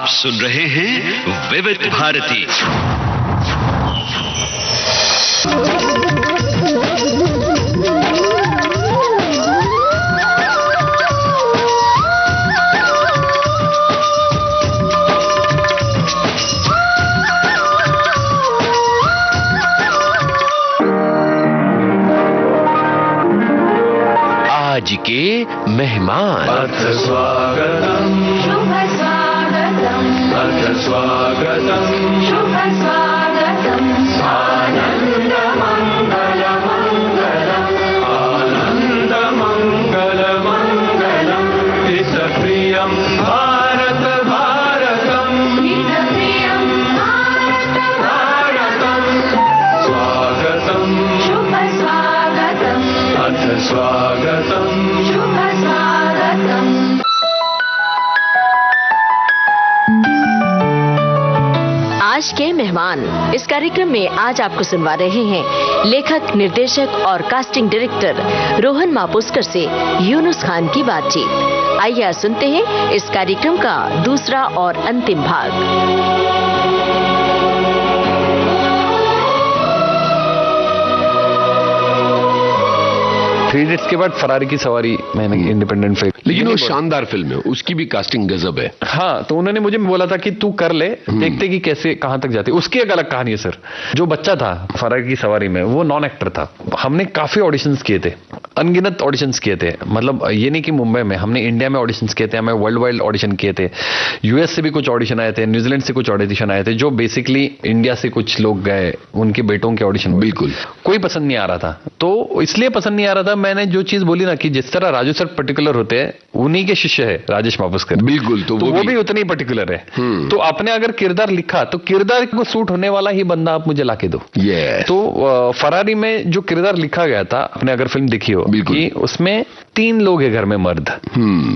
आप सुन रहे हैं विविध भारती। आज के मेहमान। अथ स्वागतम शुभ स्वागतम अथ स्वागतम शुभ स्वागतम आनंद मंगल मंगलम आनंद मंगल मंगलम हित प्रियम भारत भारतम हितप्रियं भारत भारतम स्वागतम शुभ स्वागतम अथ स्वागतम शुभ स्वागतम। आज के मेहमान इस कार्यक्रम में आज आपको सुनवा रहे हैं लेखक, निर्देशक और कास्टिंग डायरेक्टर रोहन मापोस्कर से यूनुस खान की बातचीत। आइए सुनते हैं इस कार्यक्रम का दूसरा और अंतिम भाग। थ्री इडियट्स के बाद फरारी की सवारी मैंने इंडिपेंडेंट फिल्म, लेकिन वो शानदार फिल्म है, उसकी भी कास्टिंग गजब है। हाँ, तो उन्होंने मुझे बोला था कि तू कर ले, देखते कि कैसे कहां तक जाती है। उसकी एक अलग कहानी है सर। जो बच्चा था फरारी की सवारी में, वो नॉन एक्टर था। हमने काफी ऑडिशंस किए थे, अनगिनत ऑडिशंस किए थे। मतलब ये नहीं कि मुंबई में, हमने इंडिया में ऑडिशंस किए थे, हमें वर्ल्ड वाइड ऑडिशन किए थे। यूएस से भी कुछ ऑडिशन आए थे, न्यूजीलैंड से कुछ ऑडिशन आए थे, जो बेसिकली इंडिया से कुछ लोग गए, उनके बेटों के ऑडिशन। बिल्कुल कोई पसंद नहीं आ रहा था। तो इसलिए पसंद नहीं आ रहा था, मैंने जो चीज बोली ना कि जिस तरह राजू सर पर्टिकुलर होते हैं, उन्हीं के शिष्य है राजेश मापुस्कर। बिल्कुल, तो वो भी उतने ही पर्टिकुलर है। तो आपने अगर किरदार लिखा तो किरदार को सूट होने वाला ही बंदा आप मुझे लाके दो। तो फरारी में जो किरदार लिखा गया था, आपने अगर फिल्म देखी हो कि उसमें 3 लोग है घर में मर्द।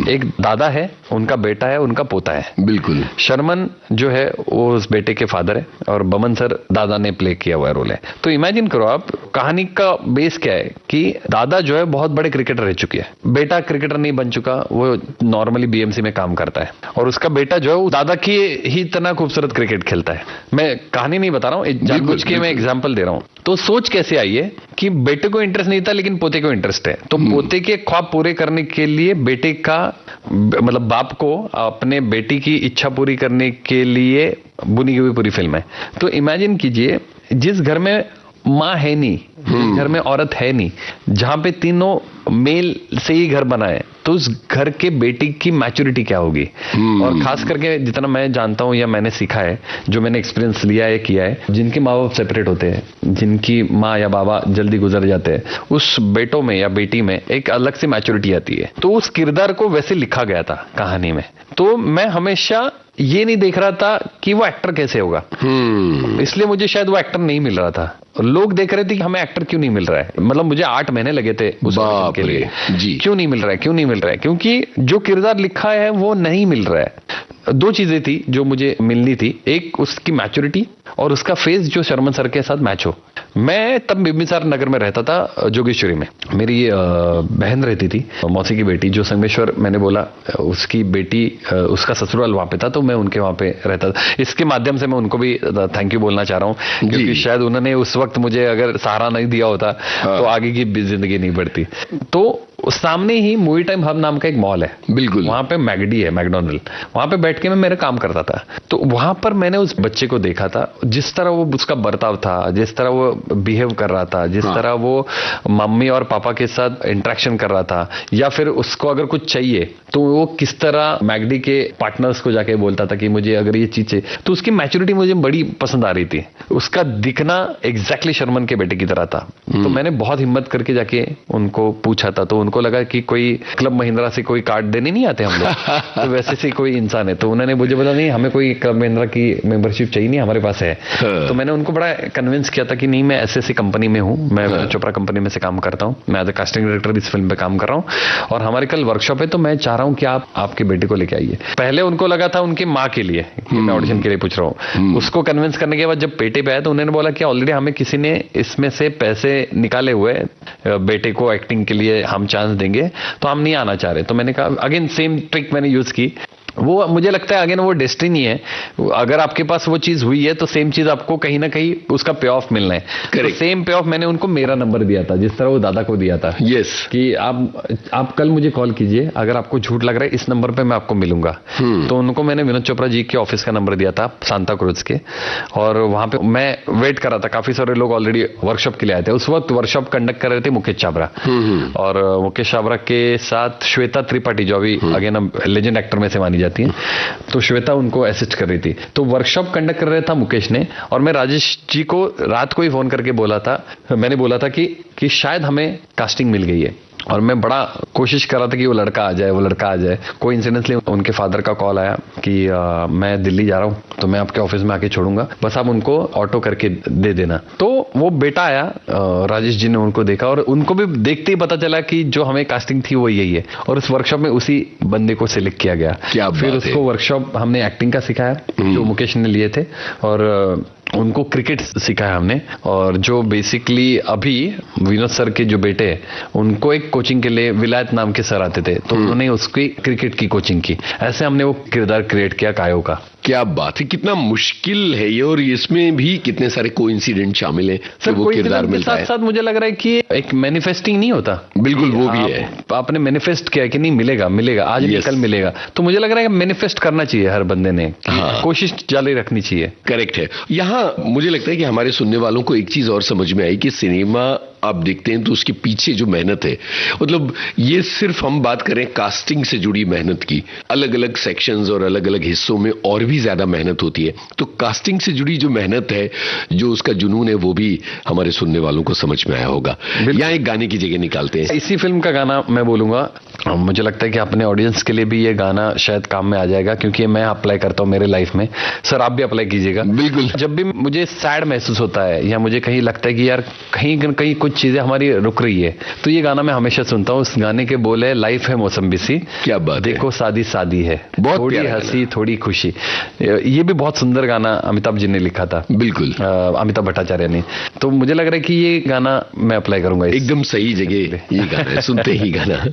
एक दादा है, उनका बेटा है, उनका पोता है। बिल्कुल। शर्मन जो है वो उस बेटे के फादर है और बमन सर दादा ने प्ले किया हुआ रोल है। तो इमेजिन करो आप, कहानी का बेस क्या है कि दादा जो है बहुत बड़े क्रिकेटर रह चुके हैं, बेटा क्रिकेटर नहीं बन चुका, वो नॉर्मली बीएमसी में काम करता है, और उसका बेटा जो है वो दादा की ही इतना खूबसूरत क्रिकेट खेलता है। मैं कहानी नहीं बता रहा हूँ, जानबूझ के मैं एग्जाम्पल दे रहा हूँ। तो सोच कैसे आई है कि बेटे को इंटरेस्ट नहीं था लेकिन पोते को इंटरेस्ट है, तो पोते के ख्वाब पूरे करने के लिए बेटे का, मतलब बाप को अपने बेटी की इच्छा पूरी करने के लिए बुनी हुई पूरी फिल्म है। तो इमेजिन कीजिए, जिस घर में माँ है नहीं, जिस घर में औरत है नहीं, जहां पे तीनों मेल से ही घर बना है, तो उस घर के बेटी की मैच्योरिटी क्या होगी। और खास करके जितना मैं जानता हूं या मैंने सीखा है, जो मैंने एक्सपीरियंस लिया है, किया है, जिनके माँ बाप सेपरेट होते हैं, जिनकी माँ या बाबा जल्दी गुजर जाते हैं, उस बेटों में या बेटी में एक अलग सी मैच्योरिटी आती है। तो उस किरदार को वैसे लिखा गया था कहानी में। तो मैं हमेशा ये नहीं देख रहा था कि वो एक्टर कैसे होगा, इसलिए मुझे शायद वो एक्टर नहीं मिल रहा था। लोग देख रहे थे कि हमें एक्टर क्यों नहीं मिल रहा है। मतलब मुझे 8 महीने लगे थे उस ऑडिशन के लिए जी। क्यों नहीं मिल रहा है, क्यों नहीं मिल रहा है, क्योंकि जो किरदार लिखा है वो नहीं मिल रहा है। 2 चीजें थी जो मुझे मिलनी थी, एक उसकी मैच्योरिटी और उसका फेस जो शर्मन सर के साथ मैच हो। मैं तब बिंबिसार नगर में रहता था, जोगेश्वरी में। मेरी बहन रहती थी, मौसी की बेटी, जो संगमेश्वर, मैंने बोला उसकी बेटी, उसका ससुराल वहां पे था, तो मैं उनके वहां पे रहता था। इसके माध्यम से मैं उनको भी थैंक यू बोलना चाह रहा हूँ, क्योंकि शायद उन्होंने उस वक्त मुझे अगर सहारा नहीं दिया होता तो आगे की जिंदगी नहीं बढ़ती। तो सामने ही मूवी टाइम हब नाम का एक मॉल है, बिल्कुल, वहां पे मैगडी है, मैकडोनल्ड, वहां पे बैठ के मैं मेरा काम करता था। तो वहां पर मैंने उस बच्चे को देखा था, जिस तरह वो, उसका बर्ताव था, जिस तरह वो बिहेव कर रहा था, जिस तरह वो मम्मी और पापा के साथ इंटरेक्शन कर रहा था, या फिर उसको अगर कुछ चाहिए तो वो किस तरह मैगडी के पार्टनर्स को जाके बोलता था कि मुझे अगर ये चीज चाहिए। तो उसकी मैच्योरिटी मुझे बड़ी पसंद आ रही थी। उसका दिखना एग्जैक्टली शर्मन के बेटे की तरह था। तो मैंने बहुत हिम्मत करके जाके उनको पूछा था, तो उनको लगा कि कोई क्लब महिंद्रा से कोई कार्ड देने नहीं आते हम लोग, तो वैसे से कोई इंसान है। तो उन्होंने मुझे बोला नहीं, हमें कोई क्लब महिंद्रा की मेंबरशिप चाहिए नहीं, हमारे पास है। तो मैंने उनको बड़ा कन्विंस किया था कि नहीं, मैं ऐसी कंपनी में हूँ, मैं चोपड़ा कंपनी में से काम करता हूँ, मैं एज ए कास्टिंग डायरेक्टर इस फिल्म पे काम कर रहा हूँ, और हमारे कल वर्कशॉप है, तो मैं चाह रहा हूँ कि आप आपके बेटे को लेके आइए। पहले उनको लगा था उनकी माँ के लिए कि मैं ऑडिशन के लिए पूछ रहा हूँ। उसको कन्विंस करने के बाद जब बेटे पे आया तो उन्होंने बोला कि ऑलरेडी हमें किसी ने इसमें से पैसे निकाले हुए, बेटे को एक्टिंग के लिए हम चांस देंगे, तो हम नहीं आना चाह रहे। तो मैंने कहा, अगेन सेम ट्रिक मैंने यूज की वो मुझे लगता है अगेन वो डेस्टिनी है। अगर आपके पास वो चीज हुई है तो सेम चीज आपको कहीं ना कहीं उसका पे ऑफ मिलना है। तो सेम पे ऑफ मैंने उनको मेरा नंबर दिया था जिस तरह वो दादा को दिया था। यस कि आप कल मुझे कॉल कीजिए, अगर आपको झूठ लग रहा है इस नंबर पे मैं आपको मिलूंगा। तो उनको मैंने विनोद चोपड़ा जी के ऑफिस का नंबर दिया था सांता क्रूज के, और वहां पे मैं वेट कर रहा था। काफी सारे लोग ऑलरेडी वर्कशॉप के लिए आए थे। उस वक्त वर्कशॉप कंडक्ट कर रहे थे मुकेश छाबरा, और मुकेश छाबरा के साथ श्वेता त्रिपाठी जो अभी अगेन लेजेंड एक्टर में से मानी जाती है, तो श्वेता उनको असिस्ट कर रही थी। तो वर्कशॉप कंडक्ट कर रहा था मुकेश ने, और मैं राजेश जी को रात को ही फोन करके मैंने बोला था कि शायद हमें कास्टिंग मिल गई है, और मैं बड़ा कोशिश कर रहा था कि वो लड़का आ जाए। कोइंसिडेंटली उनके फादर का कॉल आया कि मैं दिल्ली जा रहा हूँ, तो मैं आपके ऑफिस में आके छोड़ूंगा, बस आप उनको ऑटो करके दे देना। तो वो बेटा आया, राजेश जी ने उनको देखा, और उनको भी देखते ही पता चला कि जो हमें कास्टिंग थी वो यही है, और उस वर्कशॉप में उसी बंदे को सिलेक्ट किया गया। फिर उसको वर्कशॉप हमने एक्टिंग का सिखाया जो मुकेश ने लिए थे, और उनको क्रिकेट सिखाया हमने। और जो बेसिकली अभी विनोद सर के जो बेटे हैं उनको एक कोचिंग के लिए विलायत नाम के सर आते थे, तो उन्होंने उसकी क्रिकेट की कोचिंग की। ऐसे हमने वो किरदार क्रिएट किया कायो का। क्या बात है, कितना मुश्किल है ये, और इसमें भी कितने सारे कोइंसिडेंट शामिल हैं कि वो किरदार मिलता है। साथ साथ मुझे लग रहा है कि एक मैनिफेस्टिंग नहीं होता। बिल्कुल वो भी है। आपने मैनिफेस्ट किया कि नहीं मिलेगा आज नहीं कल मिलेगा, तो मुझे लग रहा है कि मैनिफेस्ट करना चाहिए हर बंदे ने। कोशिश जारी रखनी चाहिए। करेक्ट है। यहाँ मुझे लगता है कि हमारे सुनने वालों को एक चीज और समझ में आई कि सिनेमा आप देखते हैं तो उसके पीछे जो मेहनत है, मतलब ये सिर्फ हम बात करें कास्टिंग से जुड़ी मेहनत की, अलग अलग सेक्शंस और अलग अलग हिस्सों में और भी ज्यादा मेहनत होती है। तो कास्टिंग से जुड़ी जो मेहनत है, जो उसका जुनून है, वो भी हमारे सुनने वालों को समझ में आया होगा। यहाँ एक गाने की जगह निकालते हैं। इसी फिल्म का गाना मैं बोलूंगा। मुझे लगता है कि अपने ऑडियंस के लिए भी ये गाना शायद काम में आ जाएगा, क्योंकि मैं अप्लाई करता हूँ मेरे लाइफ में। सर आप भी अप्लाई कीजिएगा। बिल्कुल। जब भी मुझे सैड महसूस होता है या मुझे कहीं लगता है कि यार कहीं कुछ चीजें हमारी रुक रही है, तो ये गाना मैं हमेशा सुनता हूँ। उस गाने के बोल है, लाइफ है मौसम्बी सी, क्या बात देखो शादी शादी है, बहुत थोड़ी हंसी थोड़ी खुशी। ये भी बहुत सुंदर गाना अमिताभ जी ने लिखा था। बिल्कुल, अमिताभ भट्टाचार्य ने। तो मुझे लग रहा है कि ये गाना मैं अप्लाई करूंगा। एकदम सही जगह ये गाना है, सुनते ही गाना।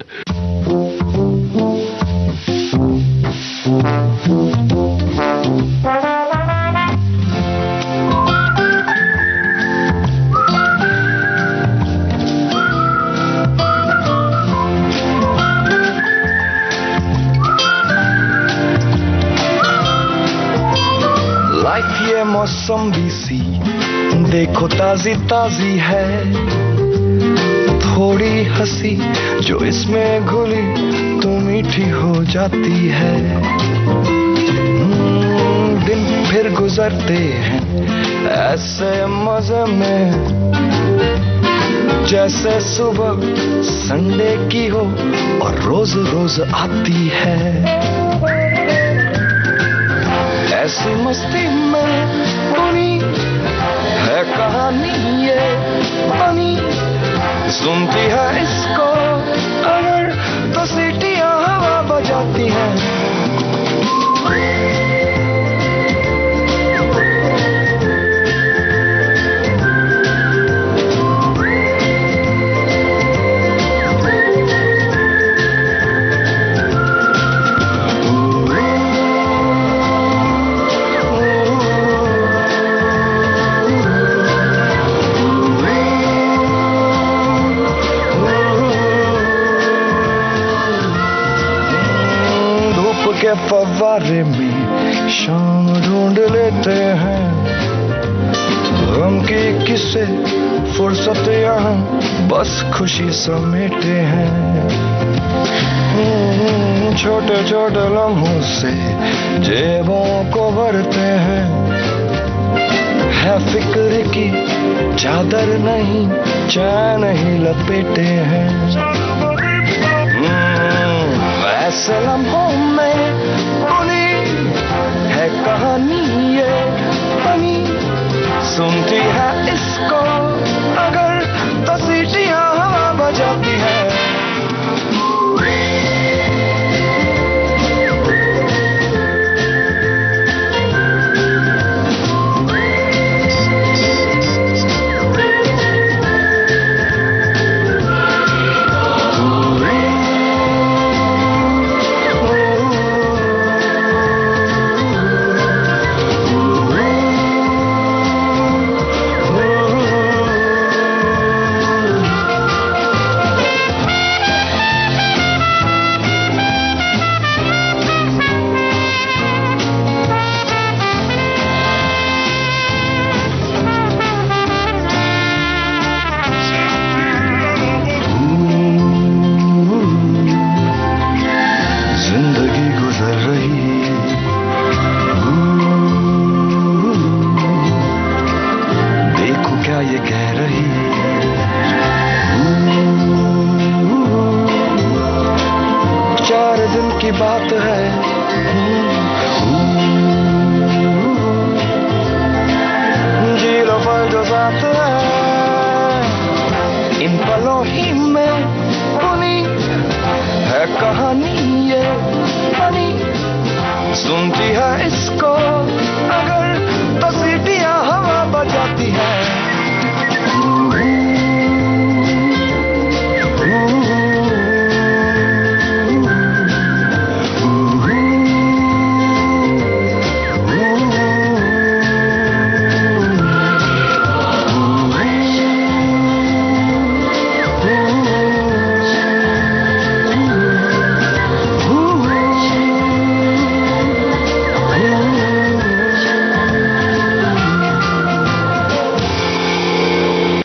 लाइफ ये मौसम्बी सी, देखो ताजी ताजी है, थोड़ी हंसी जो इसमें घुली तो मीठी हो जाती है। दिन फिर गुजरते हैं ऐसे मजे में, जैसे सुबह संडे की हो और रोज रोज आती है। ऐसी मस्ती में बुनी है कहानी ये बनी, सुनती है इसको अगर तो सीटियां हवा बजाती हैं। के फव्वारे में शाम ढूंढ लेते हैं, गम की किसे फुर्सत यहाँ बस खुशी समेटे हैं। छोटे छोटे लम्हों से जेबों को भरते हैं, है फिक्र की चादर नहीं चैन ही लपेटे हैं। ऐसे लम्हों में बुनी है कहानी ये बनी, सुनती है इसको अगर तो सीटियां हवा बजाती है। कर रही, देखो क्या ये कह रही, चार दिन की बात है, जी लो पल जो साथ है, इन पलों ही में बुनी है कहानी ये बनी, सुनती है इसको अगर तो सीटियां हवा बजाती है।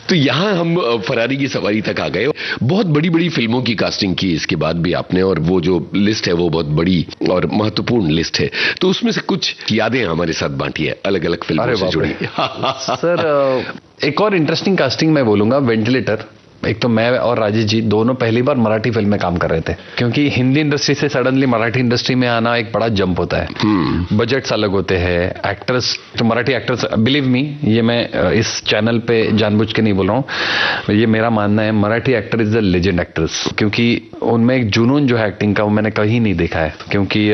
तो यहाँ हम फरारी की सवारी तक आ गए। बहुत बड़ी बड़ी फिल्मों की कास्टिंग की इसके बाद भी आपने, और वो जो लिस्ट है वो बहुत बड़ी और महत्वपूर्ण लिस्ट है, तो उसमें से कुछ यादें हमारे साथ बांटिए अलग अलग फिल्मों से जुड़ी। सर एक और इंटरेस्टिंग कास्टिंग मैं बोलूंगा, वेंटिलेटर। एक तो मैं और राजेश जी दोनों पहली बार मराठी फिल्म में काम कर रहे थे, क्योंकि हिंदी इंडस्ट्री से सडनली मराठी इंडस्ट्री में आना एक बड़ा जंप होता है। बजट्स अलग होते हैं, एक्टर्स, तो मराठी एक्टर्स, बिलीव मी, ये मैं इस चैनल पे जानबूझ के नहीं बोल रहा हूँ, ये मेरा मानना है, Marathi actor is the legend actors, क्योंकि उनमें एक जुनून जो है एक्टिंग का वो मैंने कहीं नहीं देखा है। क्योंकि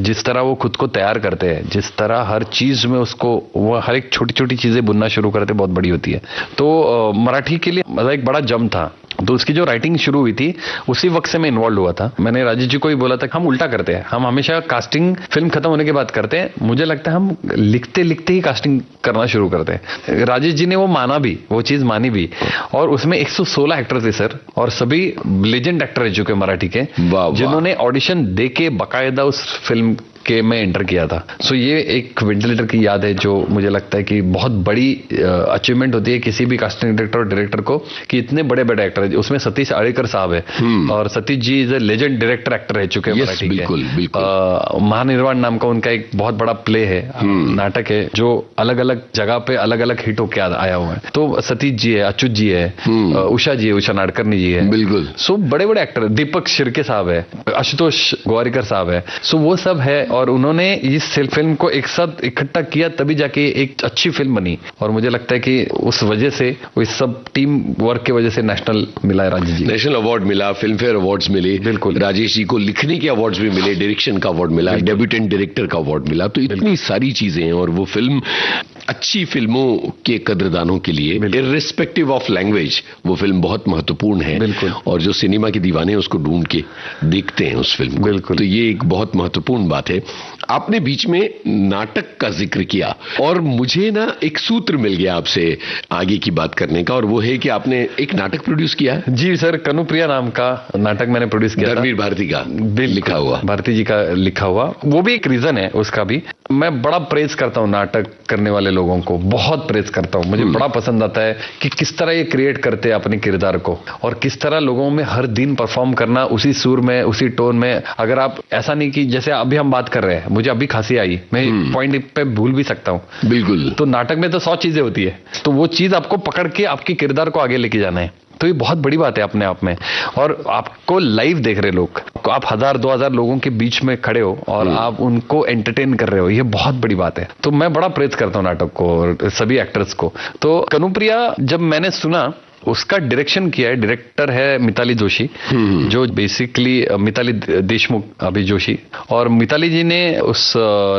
जिस तरह वो खुद को तैयार करते हैं, जिस तरह हर चीज में उसको वो हर एक छोटी छोटी चीजें बुनना शुरू करते, बहुत बड़ी होती है। तो मराठी के लिए मतलब एक बड़ा जम था। तो उसकी जो राइटिंग शुरू हुई थी उसी वक्त से मैं इन्वॉल्व हुआ था। मैंने राजेश जी को ही बोला था हम उल्टा करते हैं, हम हमेशा कास्टिंग फिल्म खत्म होने के बाद करते हैं, मुझे लगता है हम लिखते लिखते ही कास्टिंग करना शुरू करते हैं। राजेश जी ने वो माना भी, वो चीज मानी भी, और उसमें 116 एक्टर थे सर, और सभी लेजेंड एक्टर रह चुके मराठी के, जिन्होंने ऑडिशन दे के बाकायदा उस फिल्म के में एंटर किया था। सो ये एक वेंटिलेटर की याद है जो मुझे लगता है कि बहुत बड़ी अचीवमेंट होती है किसी भी कास्टिंग डायरेक्टर और डायरेक्टर को, कि इतने बड़े बड़े एक्टर है। उसमें सतीश आड़ेकर साहब है, और Satish ji is a legend director actor रह चुके हैं मराठी के। महानिर्वाण नाम का उनका एक बहुत बड़ा प्ले है, नाटक है, जो अलग अलग जगह पे अलग अलग हिट होके आया हुआ है। तो सतीश जी है, अच्युत जी है, उषा जी है, उषा नाडकर्णी जी है, बिल्कुल। सो बड़े बड़े एक्टर, दीपक शिर्के साहब है, आशुतोष गोवारिकर साहब है। सो वो सब है, और उन्होंने इस फिल्म को एक साथ इकट्ठा किया, तभी जाके एक अच्छी फिल्म बनी। और मुझे लगता है कि उस वजह से, इस सब टीम वर्क की वजह से नेशनल मिला है राजेश जी, नेशनल अवार्ड मिला, फिल्म फेयर अवार्ड्स मिले, बिल्कुल। राजेश जी को लिखने के अवार्ड्स भी मिले, डायरेक्शन का अवार्ड मिला, डेब्यूटेंट डायरेक्टर का अवार्ड मिला। तो इतनी सारी चीजें हैं, और वो फिल्म अच्छी फिल्मों के कदरदानों के लिए इर्रिस्पेक्टिव ऑफ लैंग्वेज वो फिल्म बहुत महत्वपूर्ण है, बिल्कुल। और जो सिनेमा के दीवाने उसको ढूंढ के देखते हैं उस फिल्म को, बिल्कुल। तो ये एक बहुत महत्वपूर्ण बात है। आपने बीच में नाटक का जिक्र किया, और मुझे ना एक सूत्र मिल गया आपसे आगे की बात करने का, और वो है कि आपने एक नाटक प्रोड्यूस किया है। जी सर, कनुप्रिया नाम का नाटक मैंने प्रोड्यूस किया, धर्मवीर भारती का लिखा हुआ, भारती जी का लिखा हुआ। वो भी एक रीजन है उसका भी। मैं बड़ा प्रेज करता हूँ नाटक करने वाले लोगों को, बहुत प्रेज करता हूँ। मुझे बड़ा पसंद आता है कि किस तरह ये क्रिएट करते हैं अपने किरदार को, और किस तरह लोगों में हर दिन परफॉर्म करना उसी सुर में, उसी टोन में। अगर आप ऐसा नहीं कि जैसे अभी हम बात कर रहे हैं, मुझे अभी खांसी आई, मैं पॉइंट पे भूल भी सकता हूँ, बिल्कुल। तो नाटक में तो 100 चीजें होती है, तो वो चीज आपको पकड़ के आपके किरदार को आगे लेके जाना है। तो ये बहुत बड़ी बात है अपने आप में। और आपको लाइव देख रहे लोग, आप 1000-2000 लोगों के बीच में खड़े हो और आप उनको एंटरटेन कर रहे हो, ये बहुत बड़ी बात है। तो मैं बड़ा प्रेज करता हूँ नाटक को और सभी एक्टर्स को। तो कनुप्रिया जब मैंने सुना, उसका डायरेक्शन किया है, डायरेक्टर है मिताली जोशी, जो बेसिकली मिताली देशमुख अभी जोशी, और मिताली जी ने उस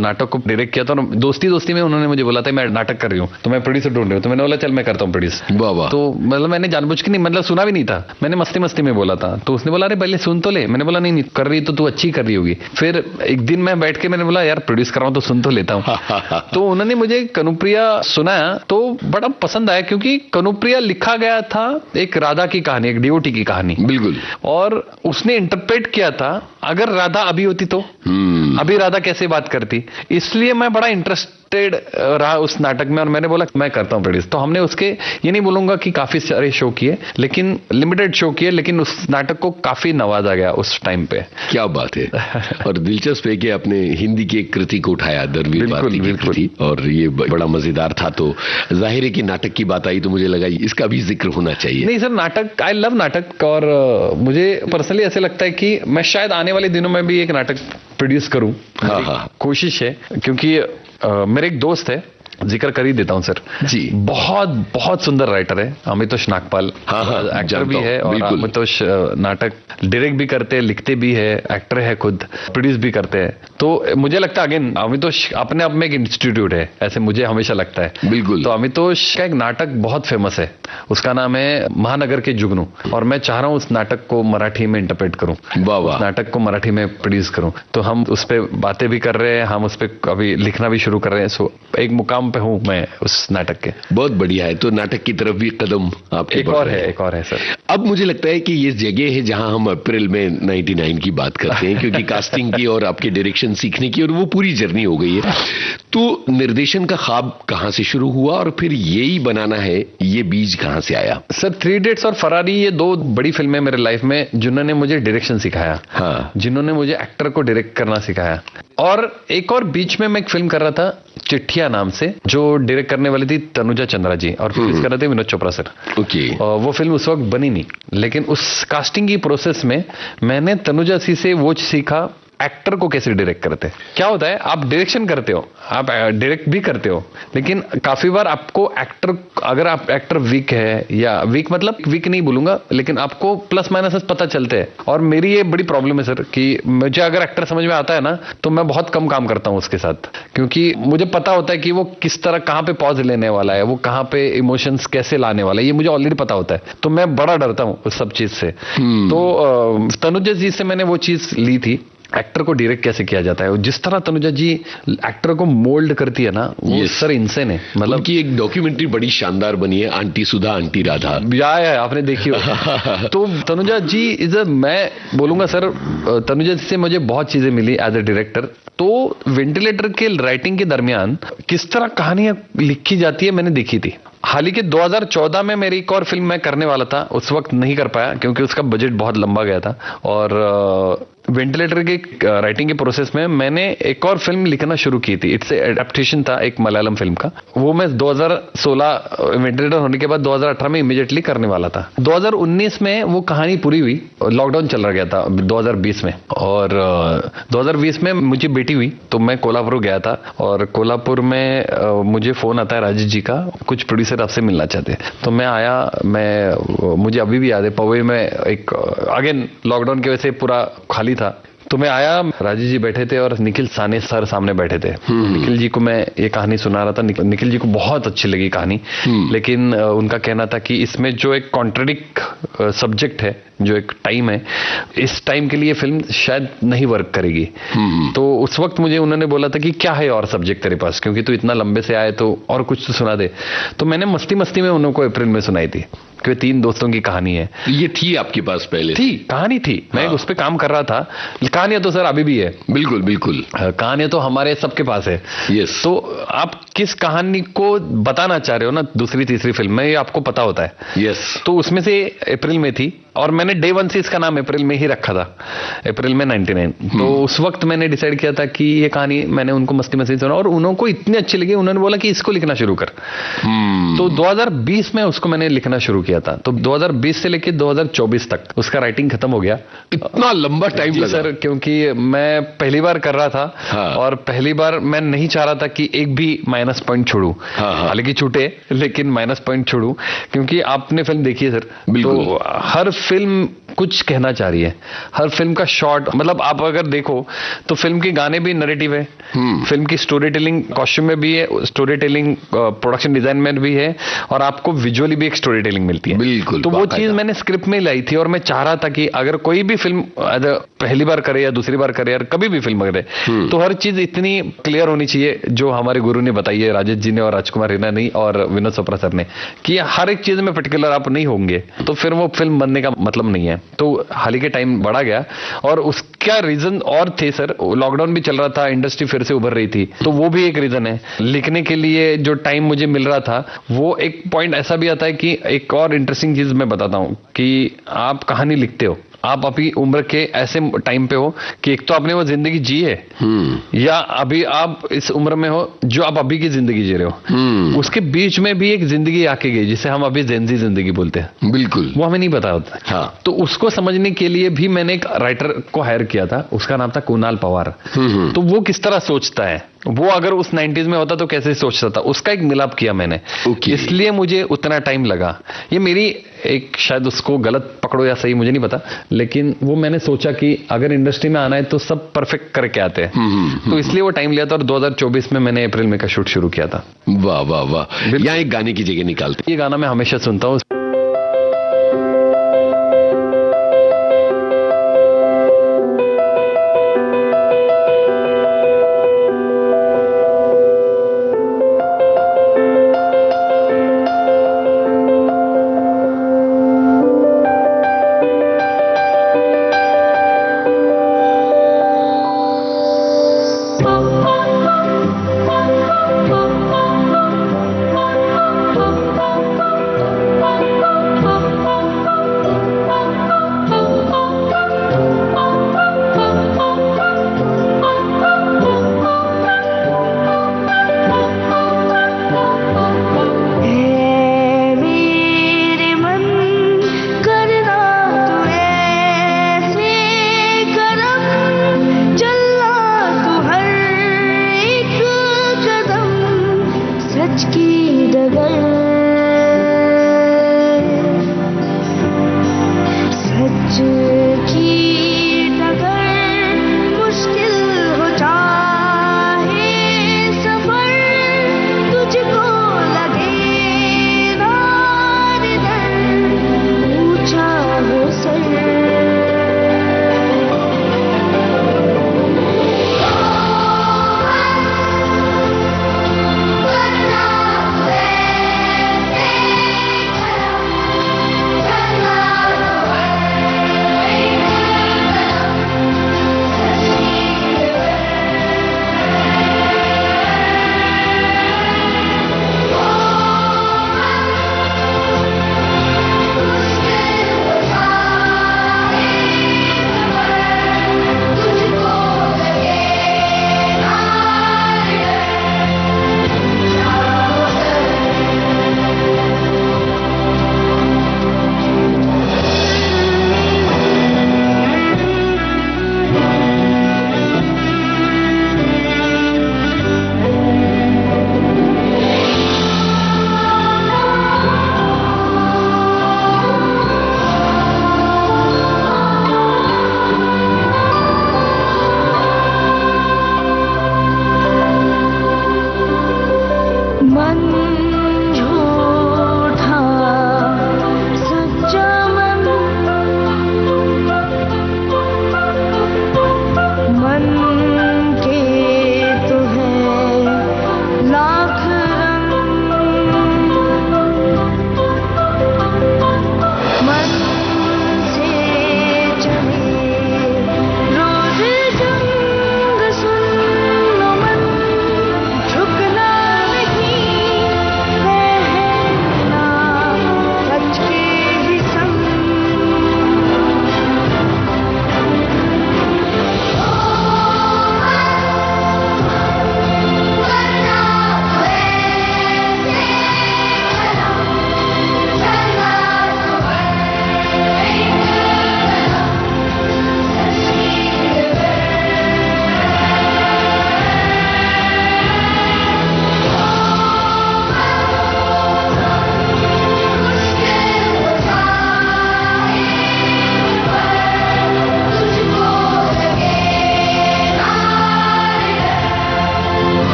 नाटक को डायरेक्ट किया था। दोस्ती दोस्ती में उन्होंने मुझे बोला था मैं नाटक कर रही हूँ, तो मैं प्रोड्यूसर ढूंढ रही हूँ, तो मैंने बोला चल मैं करता हूँ प्रोड्यूस। तो मतलब मैंने जानबूझ के नहीं, मतलब सुना भी नहीं था, मैंने मस्ती मस्ती में बोला था। तो उसने बोला अरे पहले सुन तो ले। मैंने बोला नहीं कर रही तो तू अच्छी कर रही होगी। फिर एक दिन मैं बैठ के मैंने बोला यार प्रोड्यूस कर रहा हूँ तो सुन तो लेता हूँ। तो उन्होंने मुझे कनुप्रिया सुनाया तो बड़ा पसंद आया, क्योंकि कनुप्रिया लिखा गया था एक राधा की कहानी, एक डिवोटी की कहानी, बिल्कुल। और उसने इंटरप्रेट किया था अगर राधा अभी होती तो, अभी राधा कैसे बात करती। इसलिए मैं बड़ा इंटरेस्ट इंटरेस्टेड रहा उस नाटक में और मैंने बोला मैं करता हूं प्रोड्यूस। तो हमने उसके, ये नहीं बोलूंगा कि काफी सारे शो किए, लेकिन लिमिटेड शो किए, लेकिन उस नाटक को काफी नवाजा गया उस टाइम पे। क्या बात है। और दिलचस्प है कि आपने हिंदी की एक कृति को उठाया, धर्मवीर भारती की कृति, और ये बड़ा मजेदार था। तो जाहिर है कि नाटक की बात आई तो मुझे लगा इसका भी जिक्र होना चाहिए। नहीं सर, नाटक, आई लव नाटक, और मुझे पर्सनली ऐसे लगता है कि मैं शायद आने वाले दिनों में भी एक नाटक प्रोड्यूस करूं। हाँ। कोशिश है, क्योंकि मेरे एक दोस्त है, जिक्र कर ही देता हूं सर जी, बहुत बहुत सुंदर राइटर है, अमितोष नागपाल। हाँ, एक्टर भी है, और अमितोष नाटक डायरेक्ट भी करते हैं, लिखते भी है, एक्टर है खुद, प्रोड्यूस भी करते हैं। तो मुझे लगता है अगेन अमितोष अपने आप में एक इंस्टीट्यूट है, ऐसे मुझे हमेशा लगता है। बिल्कुल। तो अमितोष का एक नाटक बहुत फेमस है, उसका नाम है महानगर के जुगनू, और मैं चाह रहा हूं उस नाटक को मराठी में इंटरप्रेट करूं, उस नाटक को मराठी में प्रोड्यूस करूं। तो हम उस पर बातें भी कर रहे हैं, हम उस पर अभी लिखना भी शुरू कर रहे हैं। सो एक मुकाम पे हूं मैं उस नाटक के। बहुत बढ़िया है। तो नाटक की तरफ भी कदम आपके एक और है सर। अब मुझे लगता है कि ये जगह है जहां हम अप्रैल में 99 की बात करते हैं, क्योंकि कास्टिंग की और आपके डायरेक्शन सीखने की और वो पूरी जर्नी हो गई है। तो निर्देशन का ख्वाब कहां से शुरू हुआ और फिर यही बनाना है, ये बीज कहां से आया? सर, 3 इडियट्स और फरारी ये 2 बड़ी फिल्में मेरे लाइफ में, जिन्होंने मुझे डायरेक्शन सिखाया, हाँ, जिन्होंने मुझे एक्टर को डायरेक्ट करना सिखाया। और एक और बीच में मैं एक फिल्म कर रहा था चिट्ठिया नाम से, जो डायरेक्ट करने वाली थी तनुजा चंद्रा जी, और प्रोड्यूस कर रहे थे विनोद चोपड़ा सर। ओके। वो फिल्म उस वक्त बनी नहीं, लेकिन उस कास्टिंग की प्रोसेस में मैंने तनुजा सी से वो सीखा एक्टर को कैसे डायरेक्ट करते हैं। क्या होता है, आप डायरेक्शन करते हो, आप डायरेक्ट भी करते हो, लेकिन काफी बार आपको एक्टर, अगर आप एक्टर वीक है, या वीक मतलब वीक नहीं बोलूंगा, लेकिन आपको प्लस माइनस पता चलते हैं। और मेरी ये बड़ी प्रॉब्लम है सर कि मुझे अगर एक्टर समझ में आता है ना, तो मैं बहुत कम काम करता हूं उसके साथ, क्योंकि मुझे पता होता है कि वो किस तरह, कहां पे पॉज लेने वाला है, वो कहां पे इमोशंस कैसे लाने वाला है, ये मुझे ऑलरेडी पता होता है। तो मैं बड़ा डरता हूं उस सब चीज से। तो तनुजा जी से मैंने वो चीज ली थी, एक्टर को डायरेक्ट कैसे किया जाता है। जिस तरह तनुजा जी एक्टर को मोल्ड करती है ना, वो सर इनसेन है। मतलब उनकी एक डॉक्यूमेंट्री बड़ी शानदार बनी है, आंटी सुधा आंटी राधा, या आपने देखी हो। तो तनुजा जी मैं बोलूंगा सर, तनुजा जी से मुझे बहुत चीजें मिली एज ए डायरेक्टर। तो वेंटिलेटर के राइटिंग के दरमियान किस तरह कहानियां लिखी जाती है मैंने देखी थी। हाल ही के 2014 में मेरी एक और फिल्म मैं करने वाला था, उस वक्त नहीं कर पाया क्योंकि उसका बजट बहुत लंबा गया था। और वेंटिलेटर के राइटिंग के प्रोसेस में मैंने एक और फिल्म लिखना शुरू की थी। इट्स एडेप्टेशन था एक मलयालम फिल्म का। वो मैं 2016 वेंटिलेटर होने के बाद 2018 में इमीडिएटली करने वाला था। 2019 में वो कहानी पूरी हुई, लॉकडाउन चल रहा गया था 2020 में, और 2020 में मुझे बेटी हुई तो मैं कोल्हापुर गया था। और कोल्हापुर में मुझे फोन आता है राजेश जी का, कुछ प्रोड्यूसर आपसे मिलना चाहते हैं। तो मैं आया, मुझे अभी भी याद है, पवे में एक, अगेन लॉकडाउन की वजह से पूरा खाली था। तो मैं आया, राजेश जी बैठे थे और निखिल साने सर सामने बैठे थे। निखिल जी को मैं ये कहानी सुना रहा था, निखिल जी को बहुत अच्छी लगी कहानी, लेकिन उनका कहना था कि इसमें जो एक कॉन्ट्रडिक्ट सब्जेक्ट है, जो एक टाइम है, इस टाइम के लिए फिल्म शायद नहीं वर्क करेगी। तो उस वक्त मुझे उन्होंने बोला था कि क्या है और सब्जेक्ट तेरे पास, क्योंकि तू इतना लंबे से आए तो और कुछ तो सुना दे। तो मैंने मस्ती मस्ती में उनको अप्रैल में सुनाई थी कि 3 दोस्तों की कहानी है। ये थी आपके पास पहले? थी, कहानी थी, मैं उस पर काम कर रहा था। कहानियां तो सर अभी भी है। बिल्कुल बिल्कुल, कहानियां तो हमारे सबके पास है। यस। तो आप किस कहानी को बताना चाह रहे हो ना, दूसरी तीसरी फिल्म में, ये आपको पता होता है। यस। तो उसमें से अप्रैल में थी, और मैंने डे 1 से इसका नाम अप्रैल में ही रखा था, अप्रैल में 99। तो उस वक्त मैंने डिसाइड किया था कि ये कहानी, मैंने उनको मस्ती मस्ती सुना और उनको इतनी अच्छी लगी, उन्होंने बोला कि इसको लिखना शुरू कर। तो 2020 में उसको मैंने लिखना शुरू किया था। तो 2020 से लेकर 2024 तक उसका राइटिंग खत्म हो गया। इतना लंबा टाइम लगा सर, क्योंकि मैं पहली बार कर रहा था। हाँ। और पहली बार मैं नहीं चाह रहा था कि एक भी माइनस पॉइंट छोड़ू। हालांकि छूटे, लेकिन माइनस पॉइंट छोड़ू, क्योंकि आपने फिल्म देखी है सर, तो हर फिल्म कुछ कहना चाह रही है। हर फिल्म का शॉट, मतलब आप अगर देखो तो फिल्म के गाने भी नैरेटिव है, फिल्म की स्टोरी टेलिंग कॉस्ट्यूम में भी है, स्टोरी टेलिंग प्रोडक्शन डिजाइन में भी है, और आपको विजुअली भी एक स्टोरी टेलिंग मिलती है। बिल्कुल। तो वो चीज मैंने स्क्रिप्ट में लाई थी, और मैं चाह रहा था कि अगर कोई भी फिल्म पहली बार करे या दूसरी बार करे या कभी भी फिल्म करे, तो हर चीज इतनी क्लियर होनी चाहिए, जो हमारे गुरु ने बताई है, राजेश जी ने और राजकुमार हिना ने और विनोद चोपड़ा सर ने, कि हर एक चीज में पर्टिकुलर आप नहीं होंगे तो फिर वो फिल्म बनने का का मतलब नहीं है। तो हाल ही के टाइम बढ़ा गया और उसका रीजन और थे सर, लॉकडाउन भी चल रहा था, इंडस्ट्री फिर से उभर रही थी, तो वो भी एक रीजन है। लिखने के लिए जो टाइम मुझे मिल रहा था, वो एक पॉइंट ऐसा भी आता है कि एक और इंटरेस्टिंग चीज मैं बताता हूं कि आप कहानी लिखते हो, आप अभी उम्र के ऐसे टाइम पे हो कि एक तो आपने वो जिंदगी जी है, या अभी आप इस उम्र में हो जो आप अभी की जिंदगी जी रहे हो, उसके बीच में भी एक जिंदगी आके गई जिसे हम अभी जेनजी जिंदगी बोलते हैं। बिल्कुल, वो हमें नहीं पता होता। हाँ। तो उसको समझने के लिए भी मैंने एक राइटर को हायर किया था, उसका नाम था कुणाल पवार। तो वो किस तरह सोचता है, वो अगर उस 90s में होता तो कैसे सोचता था, उसका एक मिलाप किया मैंने। इसलिए मुझे उतना टाइम लगा। ये मेरी एक, शायद उसको गलत पकड़ो या सही मुझे नहीं पता, लेकिन वो मैंने सोचा कि अगर इंडस्ट्री में आना है तो सब परफेक्ट करके आते हैं, तो इसलिए वो टाइम लिया था। और 2024 में मैंने अप्रैल में का शूट शुरू किया था। वाह वाह वाह, यहाँ एक गाने की जगह निकालते। ये गाना मैं हमेशा सुनता हूँ।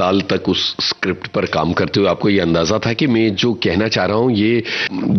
साल तक उस स्क्रिप्ट पर काम करते हुए आपको ये अंदाजा था कि मैं जो कहना चाह रहा हूं ये